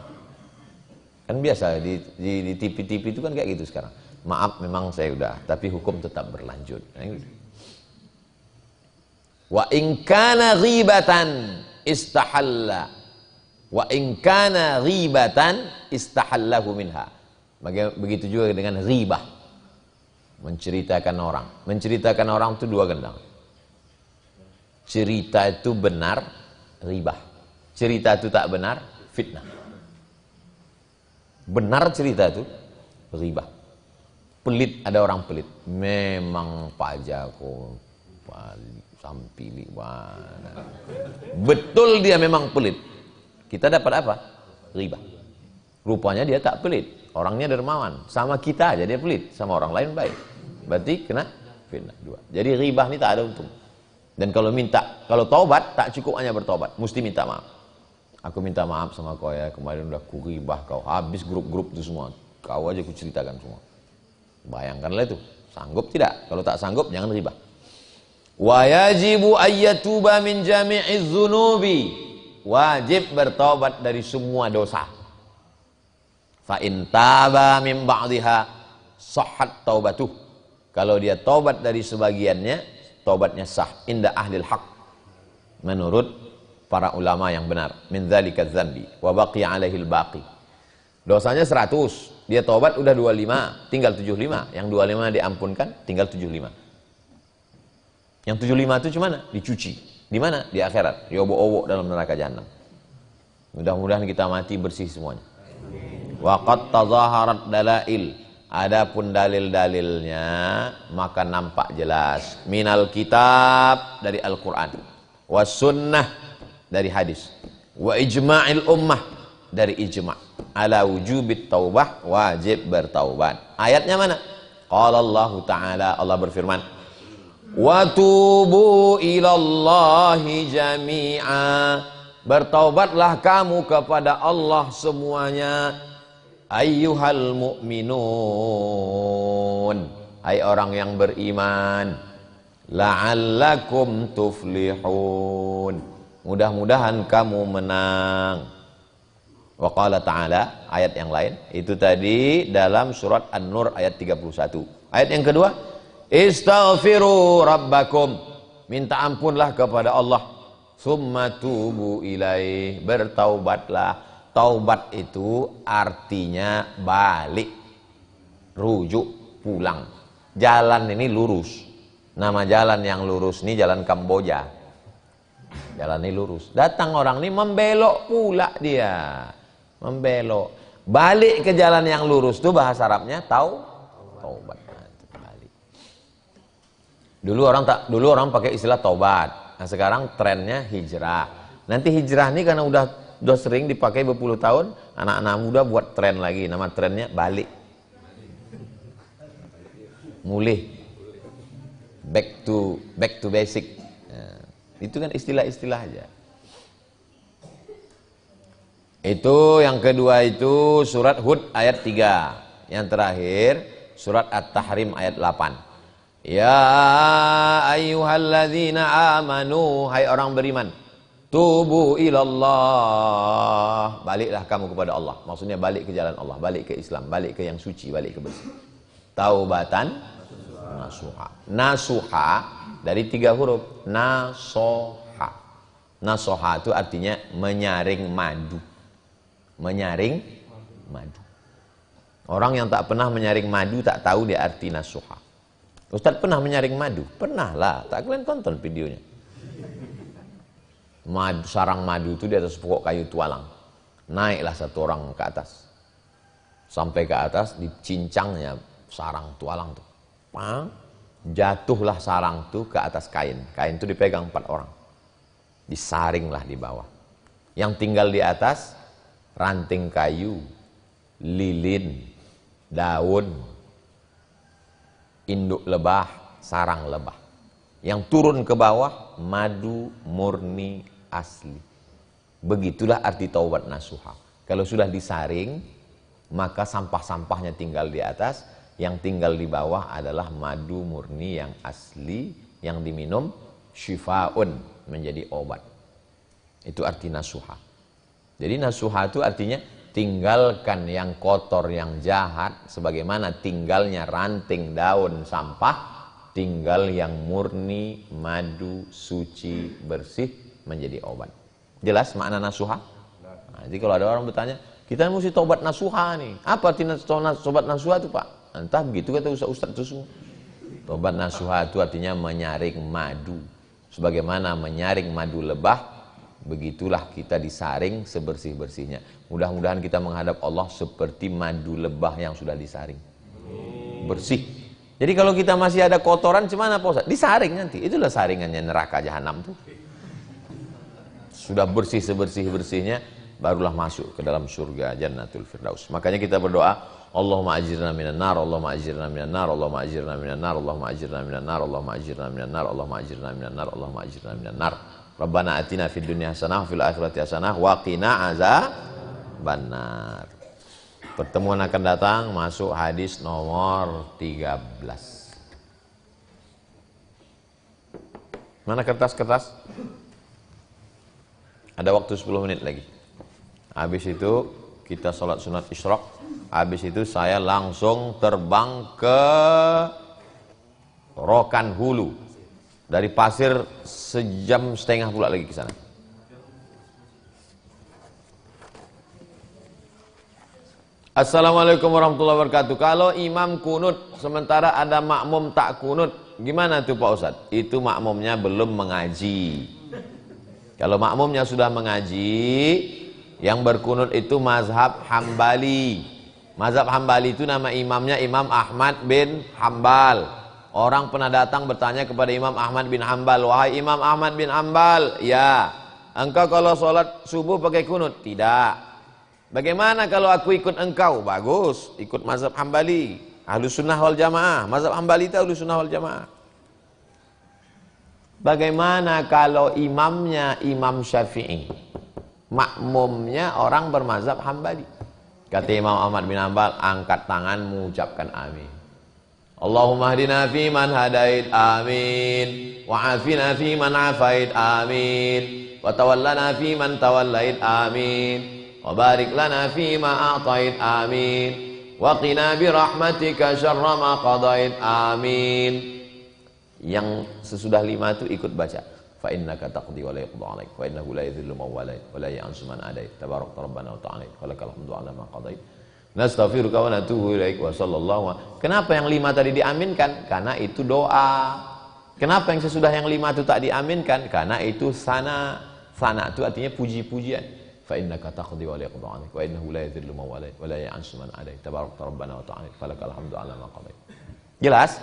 Kan biasa di TV-TV itu kan kayak gitu sekarang. Maaf memang saya udah, tapi hukum tetap berlanjut. Wa in kana ghibatan istahalla, wa in kana ghibatan istahallahu minha, Begitu juga dengan ghibah, menceritakan orang. Menceritakan orang itu dua gendang. Cerita itu benar, ghibah. Cerita itu tak benar, fitnah. Benar cerita itu, ghibah. Pelit, ada orang pelit. Memang Pak Jako sampili mana. Betul dia memang pelit. Kita dapat apa? Ghibah. Rupanya dia tak pelit. Orangnya dermawan. Sama kita aja dia pelit, sama orang lain baik. Berarti kena fitnah dua. Jadi ghibah ini tak ada untung. Dan kalau taubat tak cukup hanya bertobat, mesti minta maaf. Aku minta maaf sama kau ya, kemarin udah ku ghibah kau, habis grup-grup itu semua. Kau aja ku ceritakan semua. Bayangkanlah itu. Sanggup tidak? Kalau tak sanggup jangan ghibah. Wa yajibu ayyatuba min jami'iz dzunubi. Wajib bertobat dari semua dosa. Fa in taba min ba'dihha sahhat taubatuh. Kalau dia tobat dari sebagiannya, tobatnya sah inda ahlil haq. Menurut para ulama yang benar. Min dzalika dzambi wa baqiya alaihil baqi. Dosanya 100, dia tobat udah 25, tinggal 75. Yang 25 diampunkan, tinggal 75. Yang 75 itu cuma dicuci. Di mana? Di akhirat. Diobok-obok dalam neraka jahanam. Mudah-mudahan kita mati bersih semuanya. Waqad tazaharat dalail. Adapun dalil-dalilnya maka nampak jelas. Minal kitab dari Al-Quran. Was sunnah dari hadis. Wa ijma'il ummah dari ijma'. Ala wujubit taubah, wajib bertaubat. Ayatnya mana? Qala Allah Ta'ala, Allah berfirman, wa tubu ilallahi jami'a. Bertaubatlah kamu kepada Allah semuanya. Ayyuhal mu'minun, hai orang yang beriman, la'allakum tuflihun, mudah-mudahan kamu menang. Wa qala ta'ala, ayat yang lain, itu tadi dalam surat An-Nur ayat 31. Ayat yang kedua, istaghfiru rabbakum, minta ampunlah kepada Allah, summa tubu ilaih, bertaubatlah. Taubat itu artinya balik, rujuk, pulang. Jalan ini lurus. Nama jalan yang lurus ini jalan Kamboja. Jalan ini lurus. Datang orang ini membelok pula dia. Membelok. Balik ke jalan yang lurus itu bahasa Arabnya taubat. Balik. Dulu orang pakai istilah taubat. Nah, sekarang trennya hijrah. Nanti hijrah ini karena udah sering dipakai berpuluh tahun, anak-anak muda buat tren lagi, nama trennya balik, mulih, back to basic. Nah, itu kan istilah-istilah aja. Itu yang kedua itu surat Hud ayat 3. Yang terakhir surat At-Tahrim ayat 8. Ya ayyuhalladzina amanu, hai orang beriman, tubu ilallah, baliklah kamu kepada Allah. Maksudnya balik ke jalan Allah, balik ke Islam, balik ke yang suci, balik ke bersih. Taubatan nasuha. Nasuha dari 3 huruf. Nasoha. Nasoha itu artinya menyaring madu. Menyaring madu. Orang yang tak pernah menyaring madu tak tahu dia arti nasuha. Ustaz pernah menyaring madu? Pernah lah, tak kalian tonton videonya. Sarang madu itu di atas pokok kayu tualang. Naiklah satu orang ke atas. Sampai ke atas dicincangnya sarang tualang tuh. Pang, jatuhlah sarang tuh ke atas kain. Kain itu dipegang 4 orang. Disaringlah di bawah. Yang tinggal di atas ranting kayu, lilin, daun, induk lebah, sarang lebah. Yang turun ke bawah madu murni asli. Begitulah arti taubat nasuha. Kalau sudah disaring, maka sampah-sampahnya tinggal di atas, yang tinggal di bawah adalah madu murni yang asli, yang diminum syifaun, menjadi obat. Itu arti nasuha. Jadi nasuha itu artinya tinggalkan yang kotor, yang jahat, sebagaimana tinggalnya ranting, daun, sampah. Tinggal yang murni, madu, suci, bersih, menjadi obat. Jelas makna nasuha? Nah, jadi kalau ada orang bertanya, kita mesti tobat nasuha nih. Apa artinya tobat nasuha itu Pak? Entah begitu kata Ustaz itu semua. Tobat nasuha itu artinya menyaring madu. Sebagaimana menyaring madu lebah, begitulah kita disaring sebersih-bersihnya. Mudah-mudahan kita menghadap Allah seperti madu lebah yang sudah disaring. Bersih. Jadi kalau kita masih ada kotoran, gimana Pak Ustaz? Disaring nanti. Itulah saringannya neraka jahanam tuh. Sudah bersih sebersih-bersihnya, barulah masuk ke dalam surga Jannatul Firdaus. Makanya kita berdoa, Allahumma ajirna minan nar, Allahumma ajirna minan nar, Allahumma ajirna minan nar, Allahumma ajirna minan nar, Allahumma ajirna minan nar, Allahumma ajirna minan nar, Allahumma ajirna minan nar. Rabbana atina fid dunya hasanah, fil akhirati hasanah, wa qina azabannar. Pertemuan akan datang masuk hadis nomor 13. Mana kertas-kertas? Ada waktu 10 menit lagi. Habis itu kita sholat sunat isyraq. Habis itu saya langsung terbang ke Rokan Hulu. Dari Pasir sejam setengah pula lagi ke sana. Assalamualaikum warahmatullahi wabarakatuh. Kalau imam kunut sementara ada makmum tak kunut, gimana tuh Pak Ustadz? Itu makmumnya belum mengaji. Kalau makmumnya sudah mengaji, yang berkunut itu mazhab Hambali. Mazhab Hambali itu nama imamnya Imam Ahmad bin Hambal. Orang pernah datang bertanya kepada Imam Ahmad bin Hambal, wahai Imam Ahmad bin Hambal, ya, engkau kalau sholat subuh pakai kunut? Tidak. Bagaimana kalau aku ikut engkau? Bagus, ikut mazhab Hambali, Ahlus Sunnah wal Jamaah. Mazhab Hambali itu Ahlus Sunnah wal Jamaah. Bagaimana kalau imamnya Imam Syafi'i, makmumnya orang bermazhab Hambali? Kata Imam Ahmad bin Hambal, angkat tangan mengucapkan amin. Allahumma hdina fi man hadait, amin. Wa afina fi man afait, amin. Wa tawallana fi man tawallait, amin. Wa barik lana fi ma a'tait, amin. Wa qina bi rahmatika syarra ma qadait, amin. Yang sesudah 5 itu ikut baca, fa innaka taqdi wa la yuqda 'alaik wa innahu la yadhillu man walait wa la ya'zu man adait tabarakta rabbana wa ta'ala wa lakal hamdu 'ala ma qadait nastaghfiruka wa natubu ilaik wa sallallahu. Kenapa yang 5 tadi diaminkan? Karena itu doa. Kenapa yang sesudah yang 5 itu tak diaminkan? Karena itu sana. Sana itu artinya puji-pujian. Fa innaka taqdi wa la yuqda 'alaik wa innahu la yadhillu man walait wa la ya'zu man adait tabarakta rabbana wa ta'ala wa lakal hamdu 'ala ma qadait. Jelas?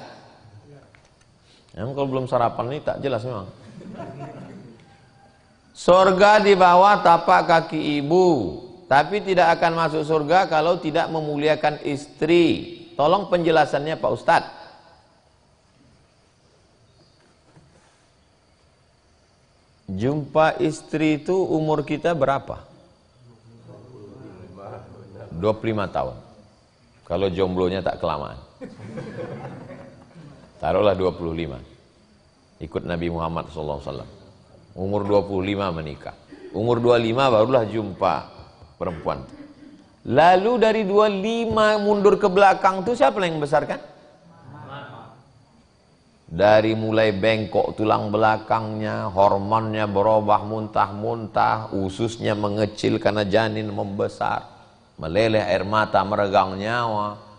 Kalau belum sarapan ini tak jelas memang. Surga di bawah tapak kaki ibu, tapi tidak akan masuk surga kalau tidak memuliakan istri. Tolong penjelasannya Pak Ustadz. Jumpa istri itu umur kita berapa? 25 tahun. Kalau jomblonya tak kelamaan. Taruhlah 25. Ikut Nabi Muhammad SAW. Umur 25 menikah. Umur 25 barulah jumpa perempuan. Lalu dari 25 mundur ke belakang itu siapa yang membesarkan? Dari mulai bengkok tulang belakangnya, hormonnya berubah muntah-muntah, ususnya mengecil karena janin membesar, meleleh air mata, meregang nyawa.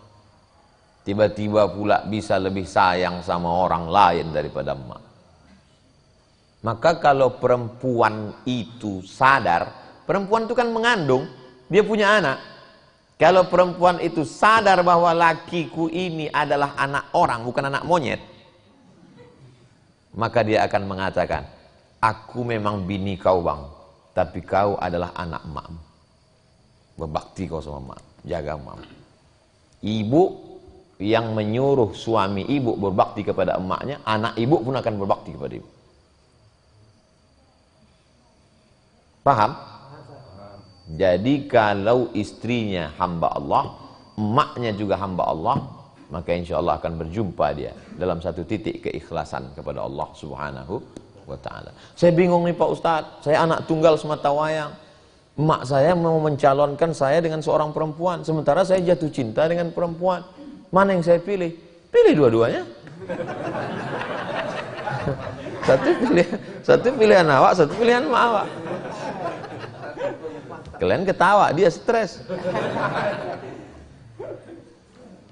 Tiba-tiba pula bisa lebih sayang sama orang lain daripada emak. Maka kalau perempuan itu sadar, perempuan itu kan mengandung, dia punya anak. Kalau perempuan itu sadar bahwa lakiku ini adalah anak orang, bukan anak monyet, maka dia akan mengatakan, aku memang bini kau bang, tapi kau adalah anak emakmu. Berbakti kau sama emak, jaga emak. Ibu yang menyuruh suami ibu berbakti kepada emaknya, anak ibu pun akan berbakti kepada ibu. Paham? Jadi kalau istrinya hamba Allah, emaknya juga hamba Allah, maka insya Allah akan berjumpa dia dalam satu titik keikhlasan kepada Allah Subhanahu wa ta'ala. Saya bingung nih Pak Ustadz, saya anak tunggal semata wayang. Emak saya mau mencalonkan saya dengan seorang perempuan, sementara saya jatuh cinta dengan perempuan. Mana yang saya pilih? Pilih dua-duanya. Satu pilihan awak, satu pilihan emak awak. kalian ketawa, dia stres.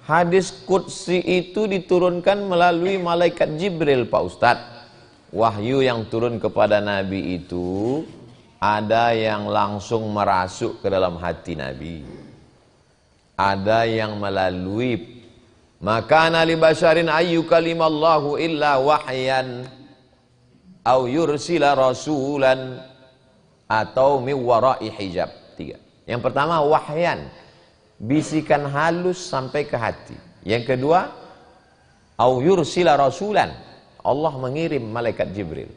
Hadis qudsi itu diturunkan melalui malaikat Jibril, Pak Ustadz. Wahyu yang turun kepada Nabi itu ada yang langsung merasuk ke dalam hati Nabi, ada yang melalui. Maka li basyarin ayyu kalimallahu illa wahyan au yursila rasulan atau min wara'i hijab. 3. Yang pertama wahyan, bisikan halus sampai ke hati. Yang kedua au yursila rasulan, Allah mengirim malaikat Jibril.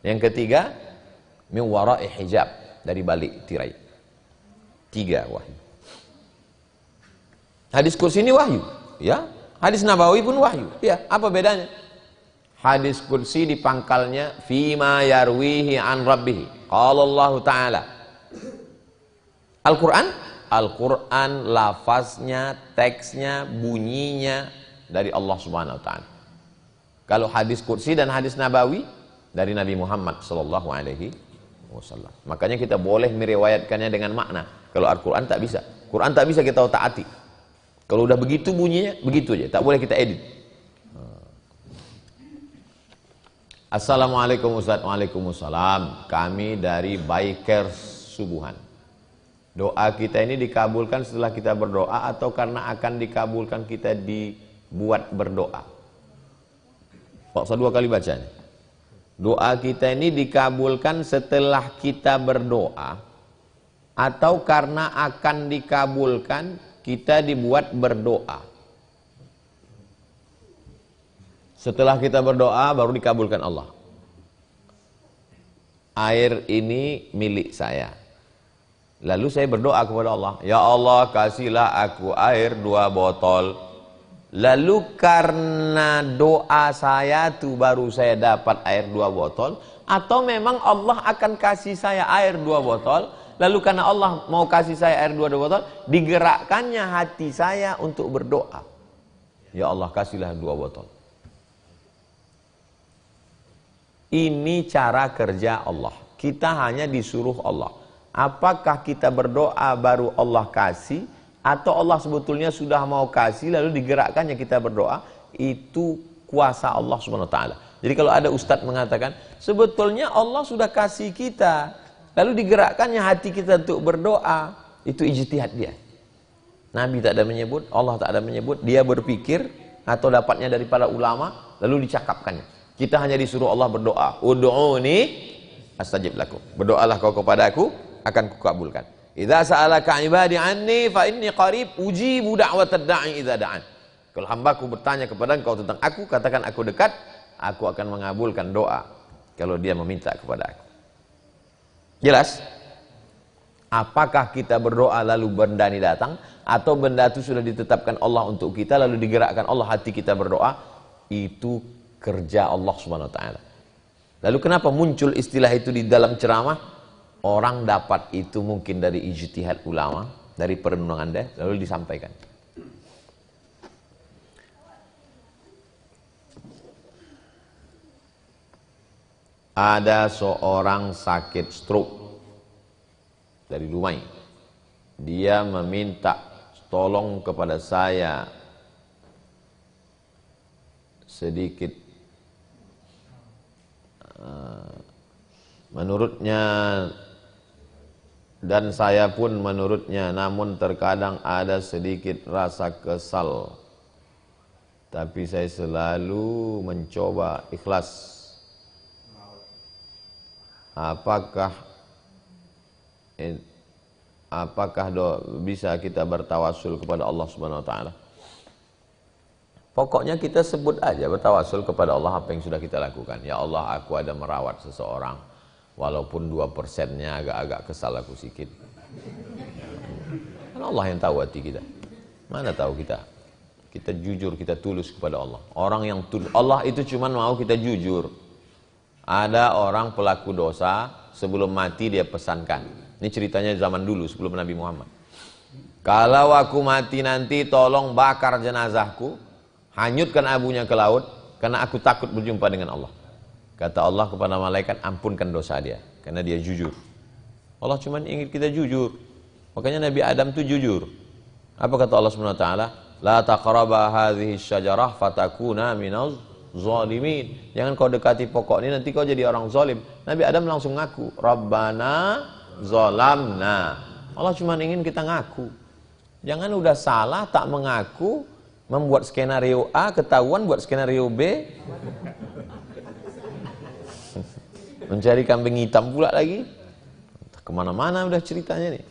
Yang ketiga min wara'i hijab, dari balik tirai. 3 wahyu. Hadis kursi ini wahyu, ya. Hadis Nabawi pun wahyu. Ya, apa bedanya? Hadis kursi di pangkalnya fima yarwihi an rabbih. Qala Allah Ta'ala. Al-Quran? Al-Quran lafaznya, teksnya, bunyinya dari Allah Subhanahu Wa Ta'ala. Kalau hadis kursi dan hadis Nabawi dari Nabi Muhammad Sallallahu Alaihi Wasallam. Makanya kita boleh meriwayatkannya dengan makna. Kalau Al-Quran tak bisa. Quran tak bisa kita taati. Kalau udah begitu bunyinya, begitu aja. Tak boleh kita edit. Assalamualaikum Ustaz. Waalaikumsalam. Kami dari Bikers Subuhan. Doa kita ini dikabulkan setelah kita berdoa atau karena akan dikabulkan kita dibuat berdoa? Pak, saya 2 kali bacanya. Doa kita ini dikabulkan setelah kita berdoa atau karena akan dikabulkan kita dibuat berdoa? Setelah kita berdoa baru dikabulkan Allah. Air ini milik saya. Lalu saya berdoa kepada Allah, ya Allah kasihlah aku air 2 botol. Lalu karena doa saya tuh baru saya dapat air 2 botol, atau memang Allah akan kasih saya air 2 botol, lalu karena Allah mau kasih saya air 2 botol, digerakkannya hati saya untuk berdoa, ya Allah kasihlah 2 botol. Ini cara kerja Allah. Kita hanya disuruh Allah. Apakah kita berdoa baru Allah kasih, atau Allah sebetulnya sudah mau kasih lalu digerakkannya kita berdoa? Itu kuasa Allah Subhanahu Wa Ta'ala. Jadi kalau ada ustadz mengatakan sebetulnya Allah sudah kasih kita, lalu digerakkannya hati kita untuk berdoa, itu ijtihad dia. Nabi tak ada menyebut, Allah tak ada menyebut, dia berpikir atau dapatnya dari para ulama lalu dicakapkannya. Kita hanya disuruh Allah berdoa, ud'uni astajib lakum. Berdoalah kau kepadaku, akan kukabulkan. Idza sa'alaka 'ibadi 'anni fa inni qarib ujibu da'watad da'i idza da'an. Kalau hambaku bertanya kepada engkau tentang aku, katakan aku dekat, aku akan mengabulkan doa kalau dia meminta kepada aku. Jelas? Apakah kita berdoa lalu benda ini datang, atau benda itu sudah ditetapkan Allah untuk kita lalu digerakkan Allah hati kita berdoa? Itu kerja Allah Subhanahu Wa Ta'ala. Lalu kenapa muncul istilah itu di dalam ceramah? Orang dapat itu mungkin dari ijtihad ulama, dari perenungan dia, lalu disampaikan. Ada seorang sakit stroke dari Dumai. Dia meminta tolong kepada saya sedikit. Menurutnya dan saya pun menurutnya, namun terkadang ada sedikit rasa kesal, tapi saya selalu mencoba ikhlas. Apakah bisa kita bertawasul kepada Allah Subhanahu Wa Ta'ala? Pokoknya kita sebut aja bertawasul kepada Allah apa yang sudah kita lakukan. Ya Allah, aku ada merawat seseorang, walaupun 2%-nya agak-agak kesal aku sikit. Karena Allah yang tahu hati kita. Mana tahu kita? Kita jujur, kita tulus kepada Allah. Orang yang tulus, Allah itu cuma mau kita jujur. Ada orang pelaku dosa, sebelum mati dia pesankan. Ini ceritanya zaman dulu sebelum Nabi Muhammad. Kalau aku mati nanti tolong bakar jenazahku, hanyutkan abunya ke laut, karena aku takut berjumpa dengan Allah. Kata Allah kepada malaikat, ampunkan dosa dia, karena dia jujur. Allah cuma ingin kita jujur. Makanya Nabi Adam itu jujur. Apa kata Allah Subhanahu wa taala? La taqraba hadhihi syajarah fatakuna minaz zalimin. Jangan kau dekati pokok ini, nanti kau jadi orang zalim. Nabi Adam langsung ngaku, Rabbana zalamna. Allah cuma ingin kita ngaku. Jangan udah salah tak mengaku, membuat skenario A, ketahuan buat skenario B. Mencari kambing hitam pula lagi. Kemana-mana udah ceritanya nih.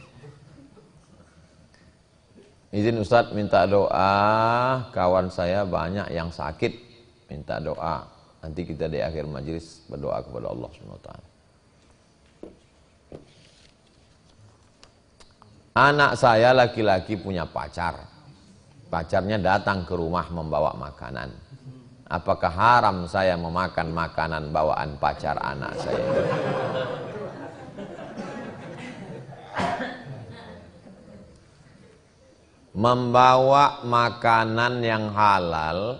Izin Ustadz minta doa, kawan saya banyak yang sakit, minta doa. Nanti kita di akhir majelis berdoa kepada Allah SWT. Anak saya laki-laki punya pacar. Pacarnya datang ke rumah membawa makanan. Apakah haram saya memakan makanan bawaan pacar anak saya? Membawa makanan yang halal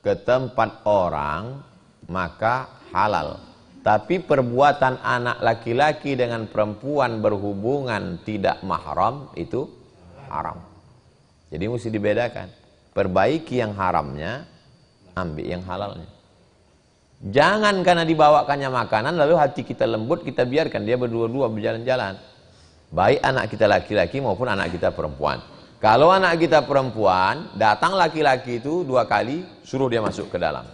ke tempat orang maka halal. Tapi perbuatan anak laki-laki dengan perempuan berhubungan tidak mahram itu haram. Jadi mesti dibedakan. Perbaiki yang haramnya, ambil yang halalnya. Jangan karena dibawakannya makanan lalu hati kita lembut, kita biarkan dia berdua-dua berjalan-jalan. Baik anak kita laki-laki maupun anak kita perempuan. Kalau anak kita perempuan, datang laki-laki itu 2 kali, suruh dia masuk ke dalam.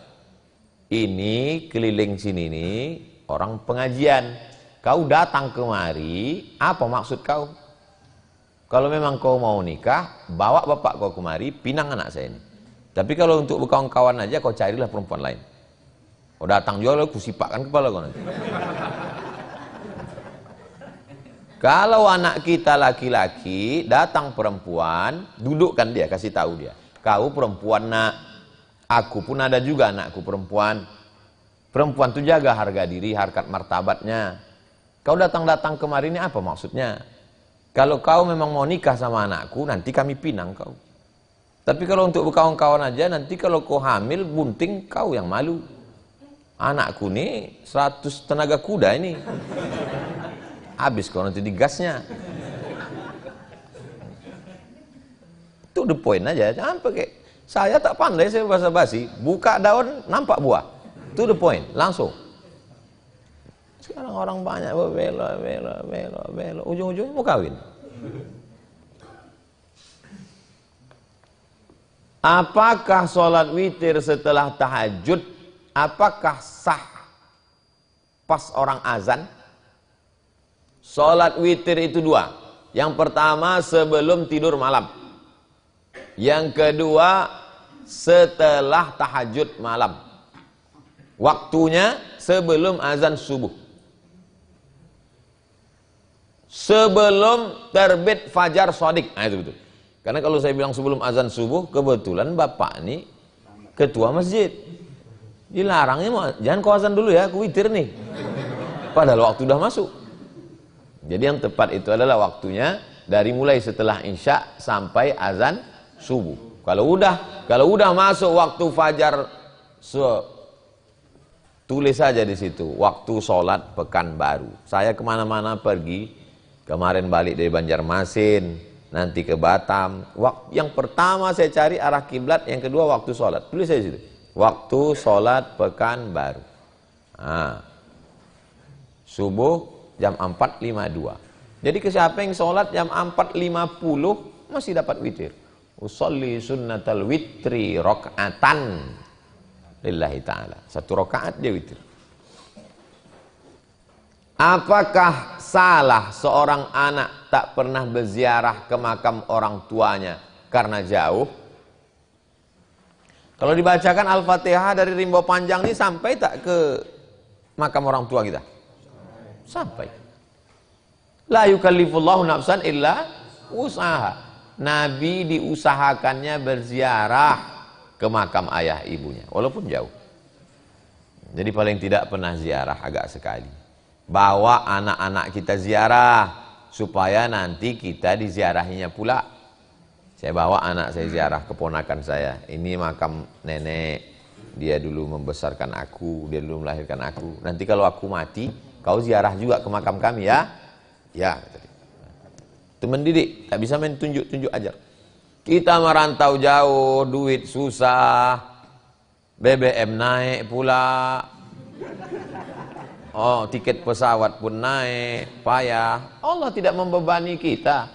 Ini keliling sini nih orang pengajian. Kau datang kemari, apa maksud kau? Kalau memang kau mau nikah, bawa bapak kau kemari, pinang anak saya ini. Tapi kalau untuk berkawan-kawan aja, kau carilah perempuan lain. Kau datang juga, lalu kusipakkan kepala kau nanti. Kalau anak kita laki-laki, datang perempuan, dudukkan dia, kasih tahu dia. Kau perempuan nak, aku pun ada juga anakku perempuan. Perempuan itu jaga harga diri, harkat martabatnya. Kau datang-datang kemari ini apa maksudnya? Kalau kau memang mau nikah sama anakku, nanti kami pinang kau. Tapi kalau untuk berkawan-kawan aja, nanti kalau kau hamil, bunting kau yang malu. Anakku nih 100 tenaga kuda ini. Habis kau nanti digasnya. Itu the point aja. Jangan pakai, saya tak pandai, saya basa-basi. Buka daun, nampak buah. Itu the point, langsung. Sekarang orang banyak bela. Ujung-ujungnya mau kawin. Apakah sholat witir setelah tahajud, apakah sah pas orang azan? Sholat witir itu 2. Yang pertama sebelum tidur malam. Yang kedua setelah tahajud malam. Waktunya sebelum azan subuh. Sebelum terbit fajar shadiq. Nah itu betul. Karena kalau saya bilang sebelum azan subuh, kebetulan bapak ini ketua masjid. Dilarangnya, jangan kau azan dulu ya, aku witir nih. Padahal waktu udah masuk. Jadi yang tepat itu adalah waktunya dari mulai setelah isya sampai azan subuh. Kalau udah masuk waktu fajar, tulis saja di situ waktu sholat Pekanbaru. Saya kemana-mana pergi. Kemarin balik dari Banjarmasin, nanti ke Batam. Yang pertama saya cari arah kiblat, yang kedua waktu sholat. Tulis saja di situ. Waktu sholat Pekanbaru. Nah, subuh jam 4.52. Jadi ke siapa yang sholat jam 4.50 masih dapat witir. Usolli sunnatal witri rok'atan lillahi ta'ala. 1 rakaat dia witir. Apakah salah seorang anak tak pernah berziarah ke makam orang tuanya karena jauh? Kalau dibacakan Al-Fatihah dari Rimba Panjang ini sampai tak ke makam orang tua kita? Sampai. La yukallifullahu nafsan illa usaha. Nabi diusahakannya berziarah ke makam ayah ibunya walaupun jauh. Jadi paling tidak pernah ziarah agak sekali. Bawa anak-anak kita ziarah supaya nanti kita diziarahinya pula. Saya bawa anak saya ziarah, keponakan saya. Ini makam nenek, dia dulu membesarkan aku, dia dulu melahirkan aku. Nanti kalau aku mati, kau ziarah juga ke makam kami ya? Ya. Itu mendidik, tak bisa main tunjuk-tunjuk ajar. Kita merantau jauh, duit susah, BBM naik pula, oh tiket pesawat pun naik, payah. Allah tidak membebani kita.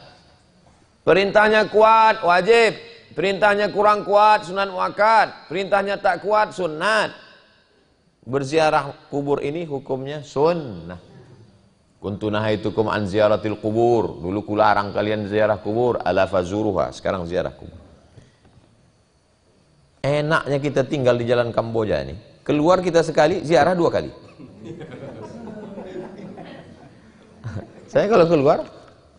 Perintahnya kuat, wajib. Perintahnya kurang kuat, sunat muakkad. Perintahnya tak kuat, sunat. Berziarah kubur ini hukumnya sunnah. Kuntu nahaitukum an ziyaratil kubur. Dulu kularang kalian ziarah kubur. Ala fazuruha. Sekarang ziarah kubur. Enaknya kita tinggal di jalan Kamboja ini. Keluar kita sekali, ziarah 2 kali. Saya kalau keluar,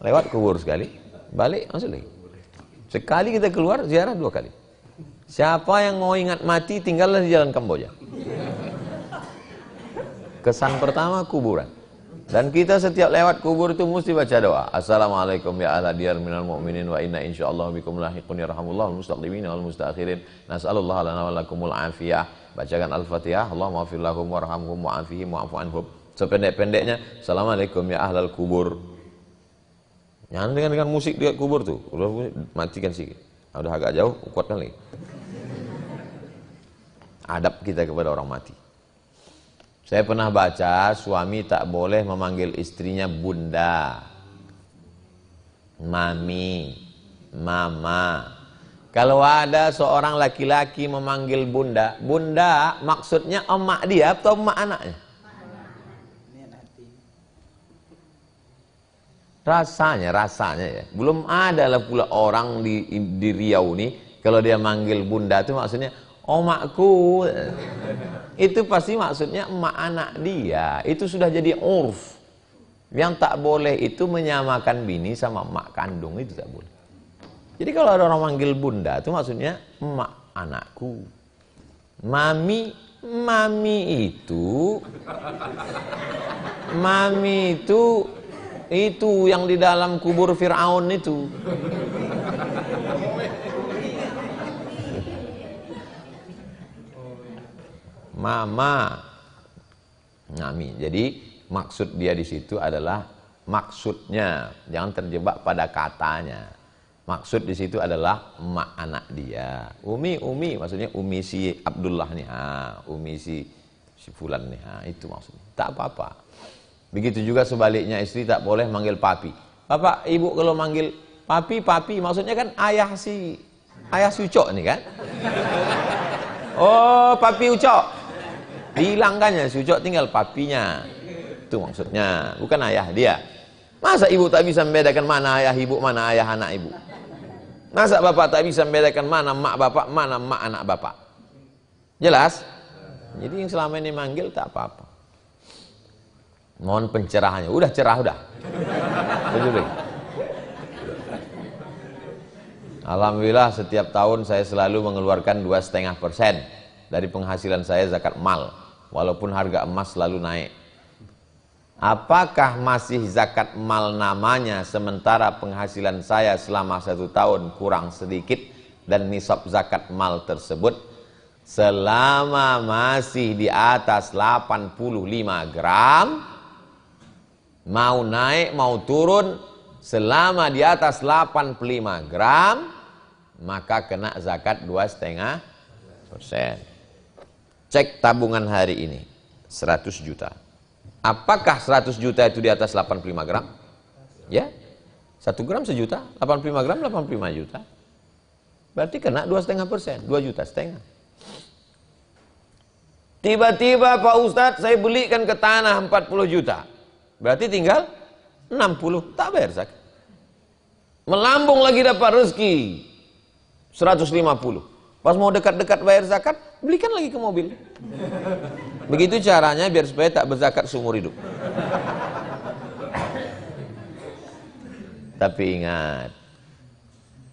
lewat kubur sekali. Balik, masuk lagi. Sekali kita keluar, ziarah 2 kali. Siapa yang mau ingat mati, tinggallah di jalan Kamboja. Kesan pertama, kuburan. Dan kita setiap lewat kubur itu mesti baca doa. Assalamualaikum ya ahla diyar minal mu'minin wa inna insyaallah bikum lahiqun yarhamullah wal mustaqdimin wal mustaakhirin. Nas'alullah lana wa lakumul afiyah. Bacakan Al-Fatihah. Allahumma ighfir lahum warhamhum wa'afihim wa'fu anhum. Sependek-pendeknya, Assalamualaikum ya ahlal kubur. Jangan dengan musik di kubur tuh. Udah matikan sedikit. Udah agak jauh, kuatkan lagi. Adab kita kepada orang mati. Saya pernah baca suami tak boleh memanggil istrinya bunda, mami, mama. Kalau ada seorang laki-laki memanggil bunda, bunda maksudnya emak dia atau emak anaknya? Rasanya ya. Belum ada lah pula orang di Riau nih, kalau dia manggil bunda itu maksudnya omakku. Itu pasti maksudnya emak anak dia. Itu sudah jadi urf. Yang tak boleh itu menyamakan bini sama emak kandung, itu tak boleh. Jadi kalau ada orang manggil bunda itu maksudnya emak anakku. Mami itu yang di dalam kubur Fir'aun itu. Mama, Mami. Jadi maksud dia di situ adalah maksudnya, jangan terjebak pada katanya. Maksud di situ adalah emak anak dia. Umi, maksudnya umi si Abdullah nih, umi si Fulan nih, itu maksudnya. Tak apa-apa. Begitu juga sebaliknya, istri tak boleh manggil papi. Bapak, ibu kalau manggil papi, maksudnya kan ayah si Ucok nih kan? Oh, papi Ucok. Dihilangkannya, si Ucok tinggal papinya. Itu maksudnya, bukan ayah dia. Masa ibu tak bisa membedakan mana ayah ibu, mana ayah anak ibu? Masa bapak tak bisa membedakan mana mak bapak, mana mak anak bapak? Jelas? Jadi yang selama ini manggil tak apa-apa. Mohon pencerahannya. Udah cerah, udah. Alhamdulillah setiap tahun saya selalu mengeluarkan 2,5% dari penghasilan saya zakat mal. Walaupun harga emas selalu naik. Apakah masih zakat mal namanya sementara penghasilan saya selama 1 tahun kurang sedikit dan nisab zakat mal tersebut selama masih di atas 85 gram, mau naik mau turun, selama di atas 85 gram maka kena zakat 2,5%. Cek tabungan hari ini 100 juta. Apakah 100 juta itu di atas 85 gram? Ya, 1 gram sejuta, 85 gram 85 juta. Berarti kena 2,5%, 2,5 juta. Tiba-tiba Pak Ustadz saya belikan ke tanah 40 juta. Berarti tinggal 60, tak bayar zakat. Melambung lagi dapat rezeki 150. Pas mau dekat-dekat bayar zakat, belikan lagi ke mobil. Begitu caranya biar supaya tak berzakat seumur hidup. Tapi ingat,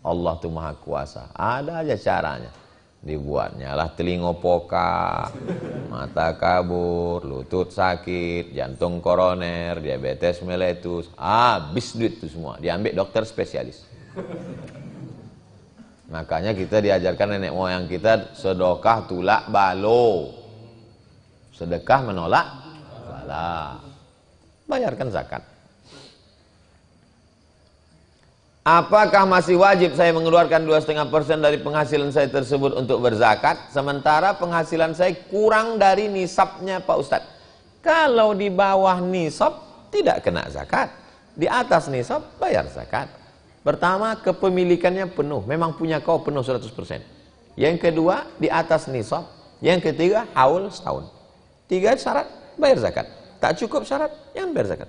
Allah tuh maha kuasa. Ada aja caranya. Dibuatnya lah telinga poka, mata kabur, lutut sakit, jantung koroner, diabetes meletus. Habis duit itu semua. Diambil dokter spesialis. Makanya kita diajarkan nenek moyang kita sedekah tulak balo. Sedekah menolak bala. Bayarkan zakat. apakah masih wajib saya mengeluarkan 2,5% dari penghasilan saya tersebut untuk berzakat, sementara penghasilan saya kurang dari nisabnya Pak Ustadz? Kalau di bawah nisab tidak kena zakat, di atas nisab bayar zakat. Pertama, kepemilikannya penuh, memang punya kau penuh 100%. Yang kedua, di atas nisab. Yang ketiga, haul setahun. 3 syarat, bayar zakat. Tak cukup syarat, jangan bayar zakat.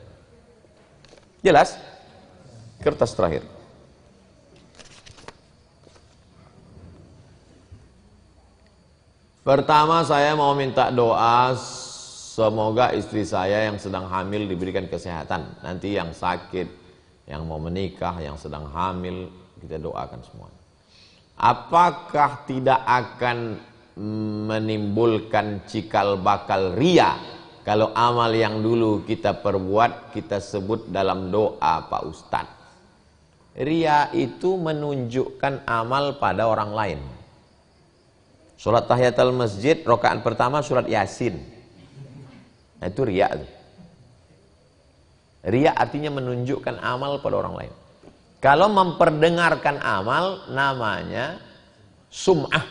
Jelas? Kertas terakhir. Pertama, saya mau minta doa, semoga istri saya yang sedang hamil diberikan kesehatan. Nanti yang sakit, yang mau menikah, yang sedang hamil, kita doakan semua. Apakah tidak akan menimbulkan cikal bakal ria kalau amal yang dulu kita perbuat kita sebut dalam doa Pak Ustadz? Ria itu menunjukkan amal pada orang lain. Surat tahiyatul masjid, rakaat pertama surat Yasin. Nah, itu ria. Ria artinya menunjukkan amal pada orang lain. Kalau memperdengarkan amal, namanya sum'ah.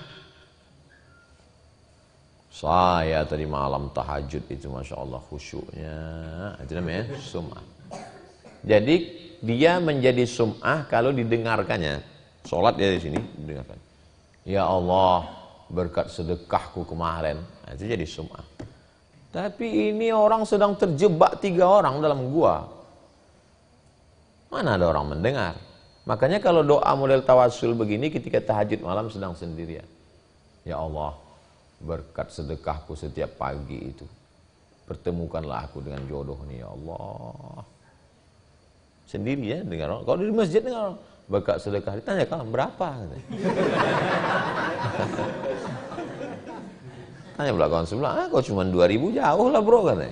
Saya tadi malam tahajud itu, Masya Allah, khusyuknya. Itu namanya sum'ah. Jadi, dia menjadi sum'ah kalau didengarkannya. Sholat dia di sini, didengarkan. Ya Allah, berkat sedekahku kemarin. Nah, itu jadi sum'ah. Tapi ini orang sedang terjebak 3 orang dalam gua. Mana ada orang mendengar? Makanya kalau doa model tawassul begini ketika tahajud malam sedang sendirian. Ya Allah, berkat sedekahku setiap pagi itu, pertemukanlah aku dengan jodoh nih ya Allah. Sendiri ya dengar. Kalau di masjid dengar berkat sedekah, ditanya kamu berapa? Tanya pula kawan sebelah, kau cuma 2.000, jauh lah bro katanya.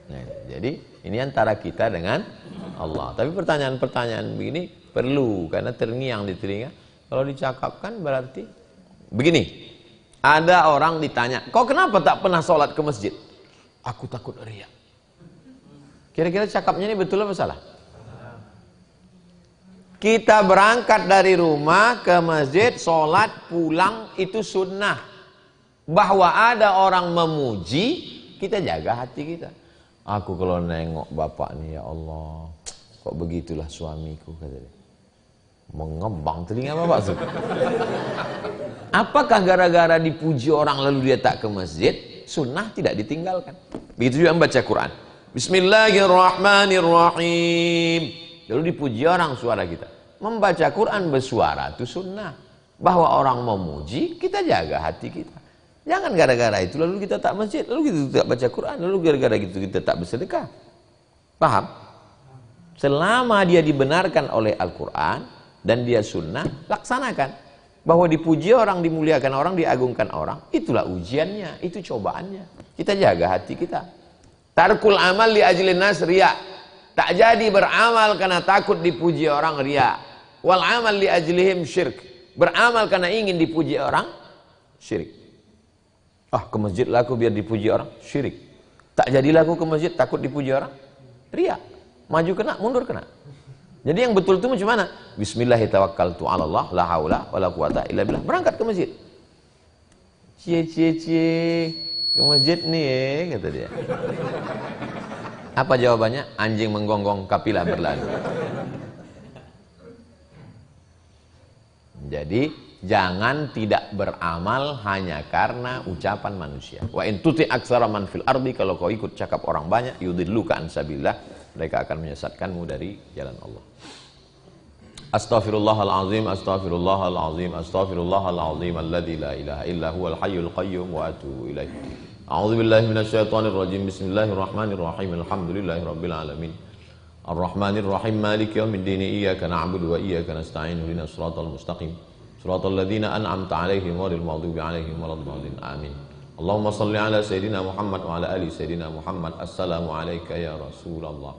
Nah, jadi ini antara kita dengan Allah. Tapi pertanyaan-pertanyaan begini perlu, karena terngiang di telinga. Kalau dicakapkan berarti begini. Ada orang ditanya, kau kenapa tak pernah sholat ke masjid? Aku takut riya. Kira-kira cakapnya ini betul apa salah? Kita berangkat dari rumah ke masjid, sholat, pulang, itu sunnah. Bahwa ada orang memuji, kita jaga hati kita. Aku kalau nengok bapak nih, ya Allah, kok begitulah suamiku, kata dia. Mengembang telinga bapak tuh. Apakah gara-gara dipuji orang lalu dia tak ke masjid? Sunnah tidak ditinggalkan. Begitu juga membaca Quran. Bismillahirrahmanirrahim. Lalu dipuji orang suara kita. Membaca Quran bersuara itu sunnah. Bahwa orang memuji, kita jaga hati kita. Jangan gara-gara itu lalu kita tak masjid, lalu kita tak baca Quran, lalu gara-gara itu kita tak bersedekah. Paham? Selama dia dibenarkan oleh Al-Quran dan dia sunnah, laksanakan. Bahwa dipuji orang, dimuliakan orang, diagungkan orang, itulah ujiannya, itu cobaannya. Kita jaga hati kita. Tarkul amal li ajlin nas riya. Tak jadi beramal karena takut dipuji orang, riya. Wal amal li ajlihim syirk. Beramal karena ingin dipuji orang, syirik. Ah, ke masjid lah aku biar dipuji orang, syirik. Tak jadilah aku ke masjid takut dipuji orang, riya. Maju kena, mundur kena. Jadi yang betul itu macam mana? Bismillahirrahmanirrahim, Allah, la haula wala quwata illa billah. Berangkat ke masjid. Cie ke masjid nih, kata dia. Apa jawabannya? Anjing menggonggong, kapilah berlalu. Jadi jangan tidak beramal hanya karena ucapan manusia. Wa in tuti aktsara man fil ardi, kalau kau ikut cakap orang banyak, yudilluka an sabilillah, mereka akan menyesatkanmu dari jalan Allah. Astaghfirullahalazim, astaghfirullahalazim, astaghfirullahalazim alladzi la ilaha illa huwal hayyul qayyum wa atubu ilaih. A'udzu billahi minasyaitonir rajim. Bismillahirrahmanirrahim. Alhamdulillahirabbil alamin. Arrahmanir rahim. Maliki yaumiddin. Iyyaka na'budu wa iyyaka nasta'in. Ihdinas siratal mustaqim. Siratal ladzina an'amta 'alaihim ghairil maghdubi 'alaihim waladdallin. Amin. Allahumma shalli ala sayidina Muhammad wa ala ali sayidina Muhammad. Assalamu alayka ya Rasulullah.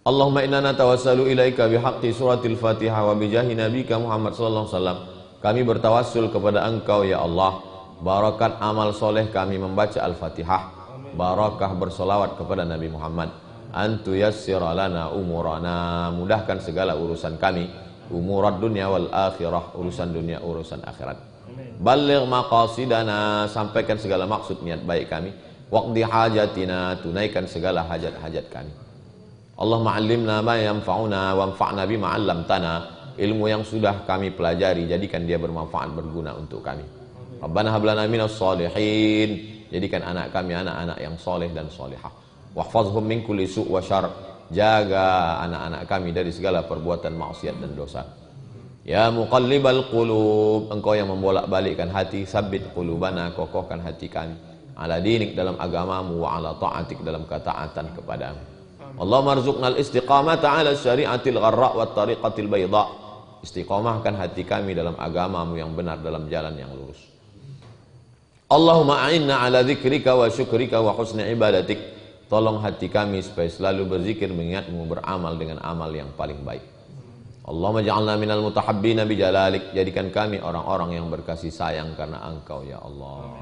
Allahumma inna natawassalu ilaika bihaqqi suratil Fatihah wa bijahi nabika Muhammad sallallahu alaihi wasallam. Kami bertawassul kepada Engkau ya Allah. Barakat amal soleh kami membaca Al-Fatihah. Barakah bersolawat kepada Nabi Muhammad. Antu yassira lana umurana, mudahkan segala urusan kami, umurad dunya wal akhirah, urusan dunia, urusan akhirat. Balligh maqasidana, sampaikan segala maksud niat baik kami. Waqdi hajatina, tunaikan segala hajat-hajat kami. Allahumma 'allimna ma yanfa'una wanfa'na bima 'allamtana, ilmu yang sudah kami pelajari jadikan dia bermanfaat, berguna untuk kami. Rabbana hab lana minas shalihin, jadikan anak kami anak-anak yang soleh dan solehah. Wahfazhum min kulli su' wa syarr, jaga anak-anak kami dari segala perbuatan maksiat dan dosa. Ya muqallibal qulub, engkau yang membolak-balikkan hati, sabbit qulubana, kokohkan hati kami, ala dinik, dalam agamamu, wa ala ta'atik, dalam ketaatan kepadamu. Allahumma arzuqnal istiqamata ala syari'atil gharra' wa tariqatil bayda, istiqamahkan hati kami dalam agamamu yang benar, dalam jalan yang lurus. Allahumma a'inna ala dzikrika wa syukrika wa husni ibadatik, tolong hati kami supaya selalu berzikir, mengingatmu, beramal dengan amal yang paling baik. Allahumma ja'alna minal mutahabbina bijalalik, jadikan kami orang-orang yang berkasih sayang karena engkau ya Allah.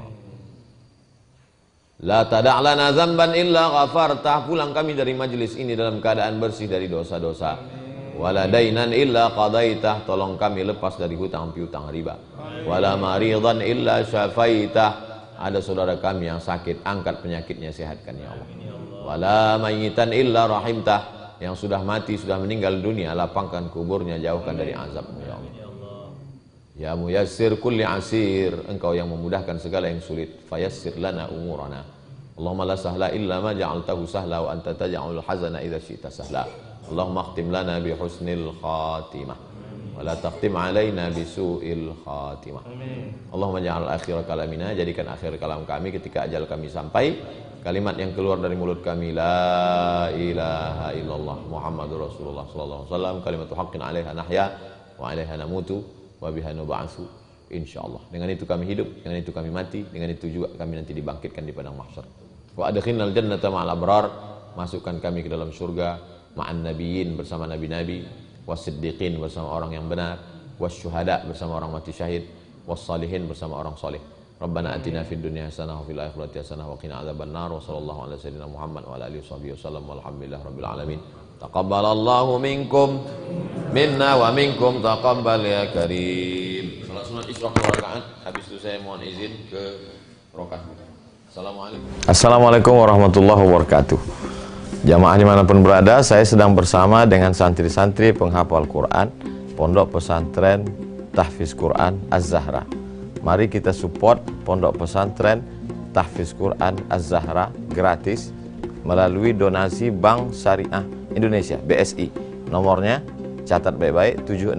La tada' lana dzamban illa ghafartah, pulang kami dari majlis ini dalam keadaan bersih dari dosa-dosa. Wala dainan illa qadaitah, tolong kami lepas dari hutang piutang riba. Wala maridan illa syafaitah, ada saudara kami yang sakit, angkat penyakitnya, sehatkan ya Allah. Wala mayyitan illa rahimtah, yang sudah mati, sudah meninggal dunia, lapangkan kuburnya, jauhkan dari azabmu ya Allah. Ya muyassir kulli asir, engkau yang memudahkan segala yang sulit, fayassir lana umurana. Allahumma la sahla illa ma ja'altahu sahla wa anta taj'alul hazana idza syi'ta sahla. Allahumma akhtim lana bi husnil khatimah wa la taqtim alaina bi su'il khatimah. Allahumma ja'al akhir kalamina, jadikan akhir kalam kami ketika ajal kami sampai, kalimat yang keluar dari mulut kami, la ilaha illallah Muhammadur Rasulullah sallallahu alaihi wasallam, kalimatu haqqin 'alaiha nahya wa 'alaiha namutu wa biha nub'atsu insyaallah. Dengan itu kami hidup, dengan itu kami mati, dengan itu juga kami nanti dibangkitkan di padang mahsyar. Wa adkhilnal jannata ma'al abrar, masukkan kami ke dalam surga ma'an nabiyyin, bersama nabi-nabi, wasiddiqin, bersama orang yang benar, wasyuhada, bersama orang mati syahid, wassalihin, bersama orang soleh. Rabbana atina fid dunya hasanah wa fil akhirati hasanah wa qina adzabannar, wa sallallahu ala sayyidina Muhammad wa ala alihi wasallam, walhamdulillahi rabbil alamin. Taqabbalallahu minkum minna wa minkum taqabbal ya karim. Salat sunat Isra 2 rakaat, habis itu saya mohon izin ke rakaat. Assalamualaikum. Assalamualaikum warahmatullahi wabarakatuh. Jamaah dimanapun berada, saya sedang bersama dengan santri-santri penghafal Quran Pondok Pesantren Tahfiz Quran Az-Zahra. Mari kita support Pondok Pesantren Tahfiz Quran Az-Zahra gratis melalui donasi Bank Syariah Indonesia (BSI). Nomornya catat baik-baik, 76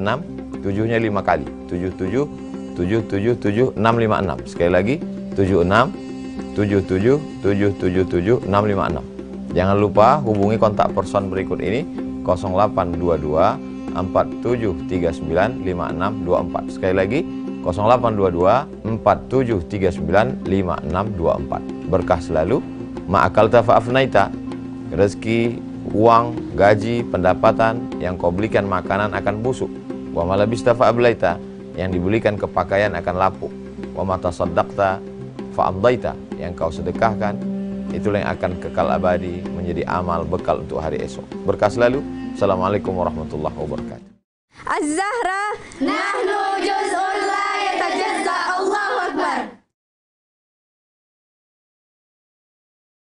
7-nya 5 kali, 77 777 656. Sekali lagi 76 77 777 656. Jangan lupa hubungi kontak person berikut ini, 0822 4739 5624. Sekali lagi 0822 4739 5624. Berkah selalu, ma'akalta fa'afnaita, rezeki, uang, gaji, pendapatan yang kau belikan makanan akan busuk. Wa malabista fa'ablaita, yang dibelikan kepakaian akan lapuk. Wa matasaddaqta fa'amdaita, yang kau sedekahkan itulah yang akan kekal abadi, menjadi amal bekal untuk hari esok. Berkah selalu. Assalamualaikum warahmatullahi wabarakatuh. Az-Zahra nahnu juz